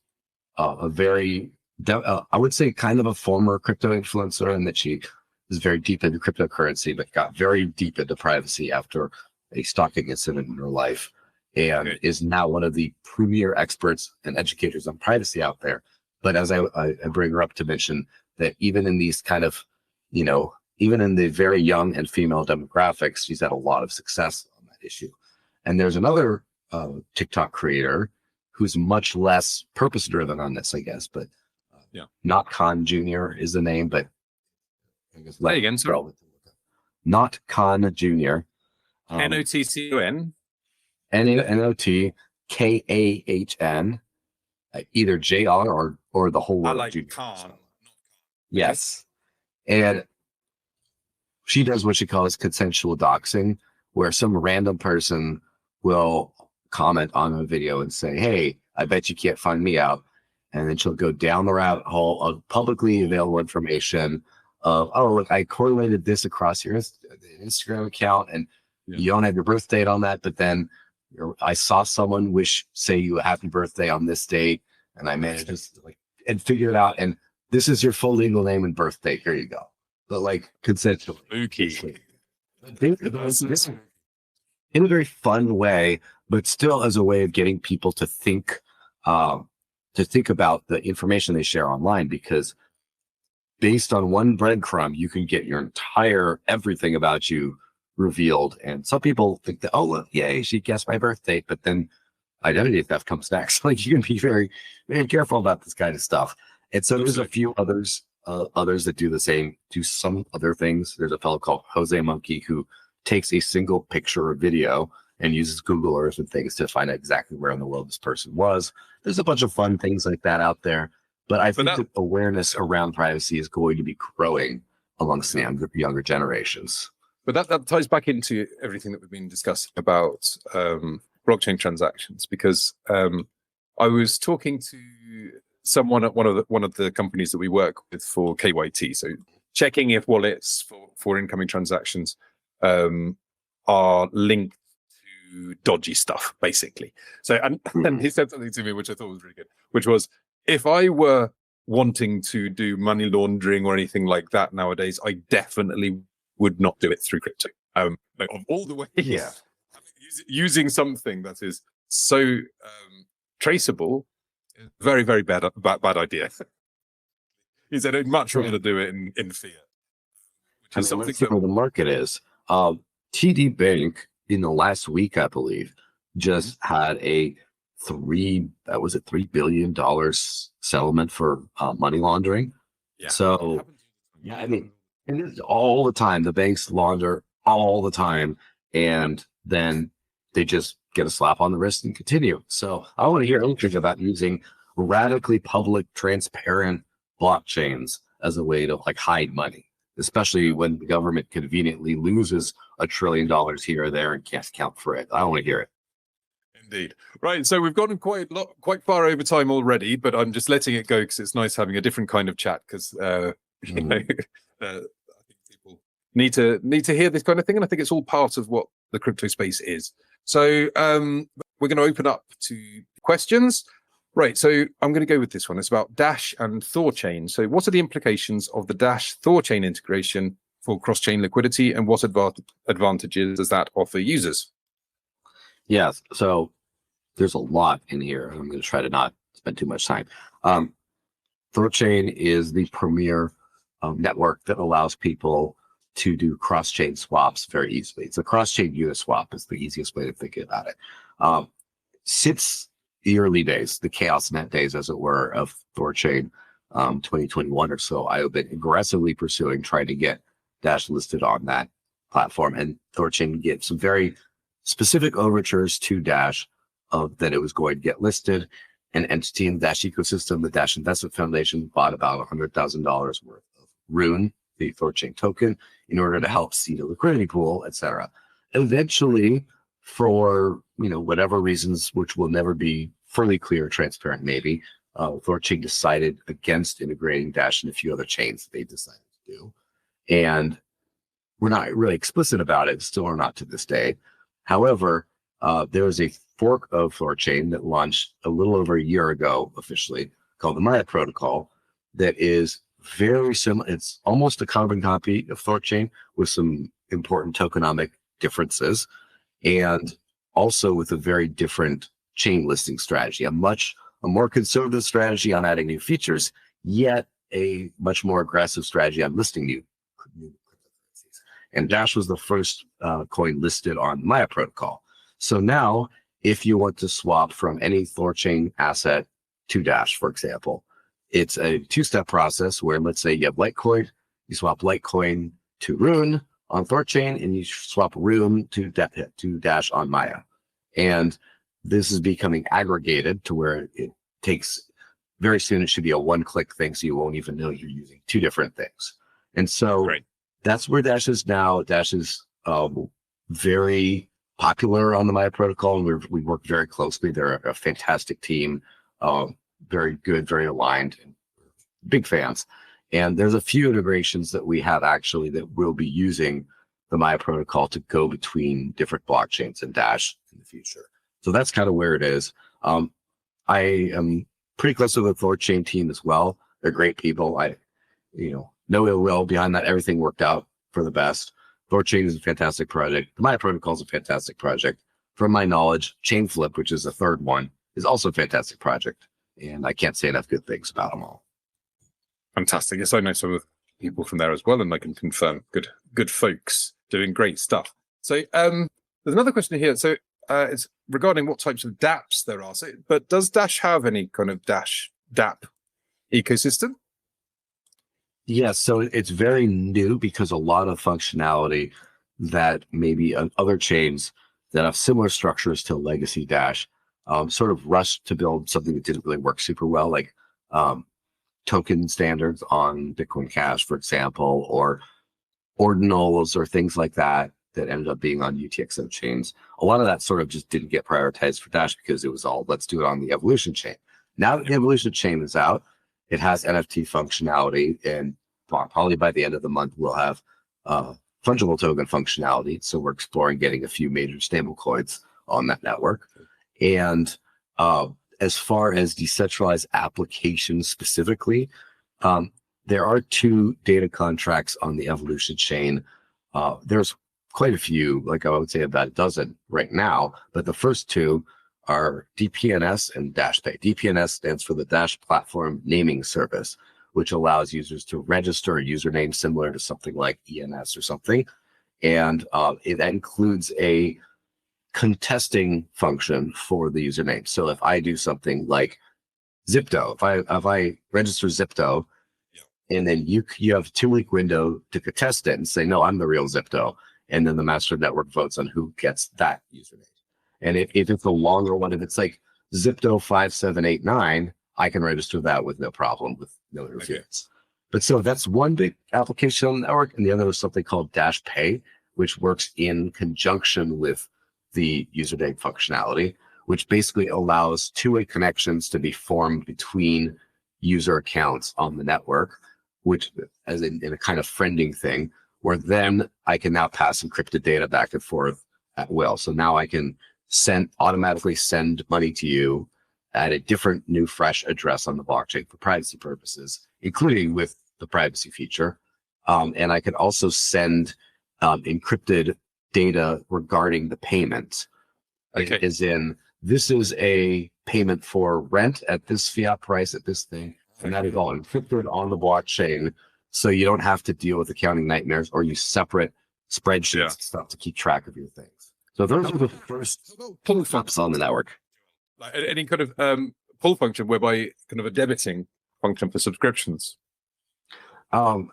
a very, I would say, kind of a former crypto influencer, in that she is very deep into cryptocurrency, but got very deep into privacy after a stalking incident in her life, and is now one of the premier experts and educators on privacy out there. But as I bring her up to mention that even in these kind of, even in the very young and female demographics, she's had a lot of success on that issue. And there's another TikTok creator who's much less purpose driven on this, I guess. But Not Khan Jr. is the name, but I guess Say again, sorry. Not Khan Jr. NOTCON. NOTKAHN, either JR or the whole word. I like Khan. Yes. And she does what she calls consensual doxing, where some random person will comment on a video and say, hey, I bet you can't find me out. And then she'll go down the rabbit hole of publicly available information of, oh, look, I correlated this across your Instagram account and you don't have your birth date on that. But then I saw someone say you a happy birthday on this date, and I managed to and figure it out. And this is your full legal name and birth date. Here you go. But consensual. Spooky. In a very fun way, but still as a way of getting people to think about the information they share online, because based on one breadcrumb, you can get your entire everything about you revealed. And some people think that, oh, look, yay, she guessed my birth date, but then identity theft comes next. You can be very, very careful about this kind of stuff. And so there's a few others that do the same, do some other things. There's a fellow called Jose Monkey who takes a single picture or video and uses Google Earth and things to find out exactly where in the world this person was. There's a bunch of fun things like that out there. But I think that awareness around privacy is going to be growing amongst the younger generations. But that ties back into everything that we've been discussing about blockchain transactions, because I was talking to someone at one of the companies that we work with for KYT, so checking if wallets for incoming transactions are linked to dodgy stuff, basically. So and he said something to me which I thought was really good, which was, if I were wanting to do money laundering or anything like that nowadays, I definitely would not do it through crypto. Of all the ways, using something that is so traceable, very, very bad idea. He said I'd much rather do it in fiat. Which is something where the market is. TD Bank in the last week, I believe, just had a $3 billion settlement for money laundering. Yeah. So I mean, and it's all the time. The banks launder all the time, and then they just get a slap on the wrist and continue. So I want to hear anything about using radically public, transparent blockchains as a way to hide money, especially when the government conveniently loses $1 trillion here or there and can't account for it. I want to hear it. Indeed. Right. So we've gotten quite far over time already, but I'm just letting it go because it's nice having a different kind of chat, because I think people need to hear this kind of thing, and I think it's all part of what the crypto space is. So we're going to open up to questions. Right. So I'm going to go with this one. It's about Dash and Thorchain. So what are the implications of the Dash Thorchain integration for cross-chain liquidity, and what advantages does that offer users? Yes. So there's a lot in here. I'm going to try to not spend too much time. Thorchain is the premier network that allows people to do cross-chain swaps very easily. It's a cross-chain Uniswap is the easiest way to think about it. Since the early days, the chaos net days, as it were, of Thorchain, 2021 or so, I have been aggressively pursuing trying to get Dash listed on that platform, and Thorchain gave some very specific overtures to Dash that it was going to get listed. An entity in the Dash ecosystem, the Dash Investment Foundation, bought about $100,000 worth of Rune, the Thorchain token, in order to help seed a liquidity pool, etc. Eventually, for whatever reasons, which will never be fully clear, transparent, maybe, Thorchain decided against integrating Dash and a few other chains that they decided to do. And we're not really explicit about it, still are not to this day. However, there was a fork of Thorchain that launched a little over a year ago, officially, called the Maya protocol, that is very similar. It's almost a carbon copy of Thorchain with some important tokenomic differences, and also with a very different chain listing strategy, a more conservative strategy on adding new features, yet a much more aggressive strategy on listing new cryptocurrencies. And Dash was the first coin listed on Maya protocol. So now, if you want to swap from any Thorchain asset to Dash, for example, it's a two-step process where, let's say you have Litecoin, you swap Litecoin to Rune on Thorchain, and you swap Rune to Dash on Maya. And this is becoming aggregated to where it takes, very soon it should be a one-click thing, so you won't even know you're using two different things. And so that's where Dash is now. Dash is very popular on the Maya protocol, and we work very closely. They're a fantastic team, very good, very aligned, and big fans. And there's a few integrations that we have actually that will be using the Maya protocol to go between different blockchains and Dash in the future. So that's kind of where it is. I am pretty close with the Thorchain team as well. They're great people. No ill will behind that. Everything worked out for the best. Thorchain is a fantastic project. The Maya protocol is a fantastic project. From my knowledge, Chainflip, which is the third one, is also a fantastic project. And I can't say enough good things about them all. Fantastic. Yes, I know some of the people from there as well, and I can confirm good folks doing great stuff. So there's another question here. So it's regarding what types of dApps there are. So, but does Dash have any kind of Dash dApp ecosystem? Yes, so it's very new because a lot of functionality that maybe on other chains that have similar structures to legacy Dash sort of rushed to build something that didn't really work super well, like token standards on Bitcoin Cash, for example, or ordinals or things like that ended up being on UTXO chains. A lot of that sort of just didn't get prioritized for Dash because it was all, let's do it on the Evolution chain. Now that the Evolution chain is out, it has NFT functionality, and probably by the end of the month, we'll have fungible token functionality. So we're exploring getting a few major stable coins on that network. And as far as decentralized applications specifically, there are 2 data contracts on the Evolution chain. There's quite a few, like I would say about a dozen right now, but the first 2 are DPNS and DashPay. DPNS stands for the Dash Platform Naming Service, which allows users to register a username similar to something like ENS or something. And that includes a contesting function for the username. So if I do something like Zypto, if I register Zypto, and then you have a 2-week window to contest it and say, no, I'm the real Zypto. And then the master network votes on who gets that username. And if it's a longer one, if it's like Zypto 5789, I can register that with no problem, with no interference. But so that's one big application on the network. And the other is something called Dash Pay, which works in conjunction with the username functionality, which basically allows 2-way connections to be formed between user accounts on the network, which as in a kind of friending thing, where then I can now pass encrypted data back and forth at will. So now I can automatically send money to you at a different new fresh address on the blockchain for privacy purposes, including with the privacy feature. And I can also send encrypted data regarding the payment. As in, this is a payment for rent at this fiat price at this thing, and that is all encrypted on the blockchain, so you don't have to deal with accounting nightmares or use separate spreadsheets and stuff to keep track of your things. So those are the first pull functions on the network. Like any kind of pull function whereby kind of a debiting function for subscriptions? I'm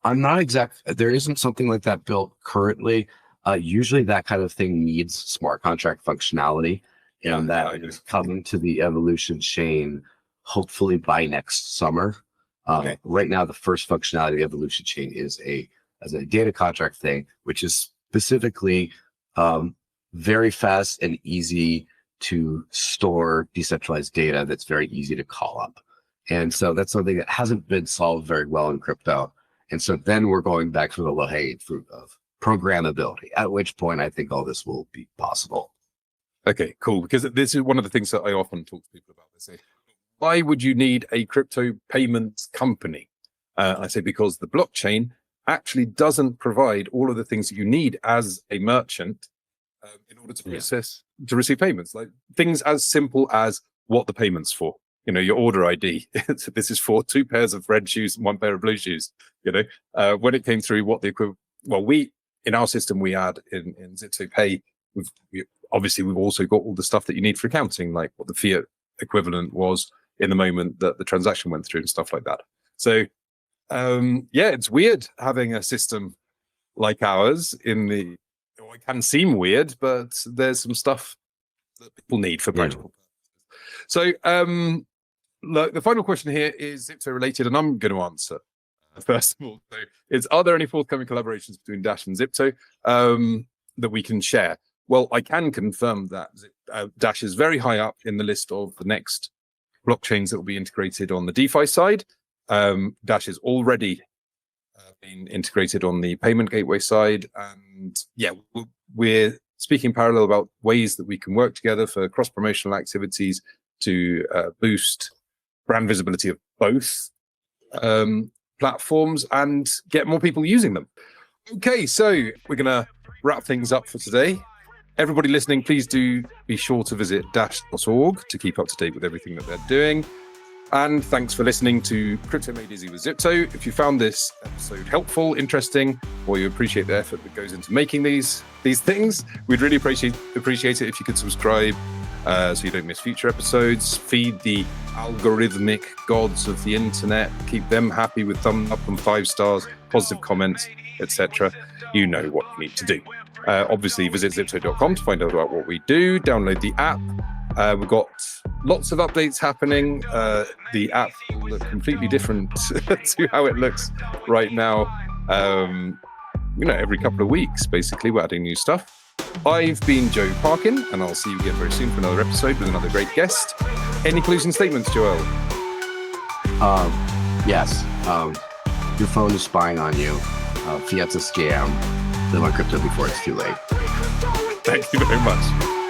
not exact. There isn't something like that built currently. Usually that kind of thing needs smart contract functionality, and that is coming to the Evolution chain hopefully by next summer. Right now, the first functionality of the Evolution chain is as a data contract thing, which is specifically very fast and easy to store decentralized data that's very easy to call up. And so that's something that hasn't been solved very well in crypto. And so then we're going back to the low-hanging fruit of programmability, at which point I think all this will be possible. Okay, cool. Because this is one of the things that I often talk to people about. They say, why would you need a crypto payments company? I say, because the blockchain actually doesn't provide all of the things that you need as a merchant in order to to receive payments, like things as simple as what the payment's for. Your order ID. This is for 2 pairs of red shoes and 1 pair of blue shoes. When it came through, what the equivalent. Well, in our system we add in Zypto Pay, obviously, we've also got all the stuff that you need for accounting, like what the fiat equivalent was in the moment that the transaction went through and stuff like that. So, yeah, it's weird having a system like ours it can seem weird, but there's some stuff that people need for practical purposes. So, look, the final question here is Zypto related, and I'm going to answer first of all. So, are there any forthcoming collaborations between Dash and Zypto that we can share? Well, I can confirm that Dash is very high up in the list of the next blockchains that will be integrated on the DeFi side. Dash is already been integrated on the payment gateway side, and yeah, we're speaking parallel about ways that we can work together for cross-promotional activities to boost brand visibility of both platforms and get more people using them. Okay, so we're going to wrap things up for today. Everybody listening, please do be sure to visit dash.org to keep up to date with everything that they're doing. And thanks for listening to Crypto Made Easy with Zypto. If you found this episode helpful, interesting, or you appreciate the effort that goes into making these things, we'd really appreciate it if you could subscribe so you don't miss future episodes. Feed the algorithmic gods of the internet. Keep them happy with thumb up and 5 stars, positive comments, etc. You know what you need to do. Obviously, visit Zypto.com to find out about what we do. Download the app. We've got lots of updates happening. The app will look completely different to how it looks right now. Every couple of weeks, basically, we're adding new stuff. I've been Joe Parkin, and I'll see you again very soon for another episode with another great guest. Any closing statements, Joelle? Yes. Your phone is spying on you. Fiat's a scam. Live on crypto before it's too late. Thank you very much.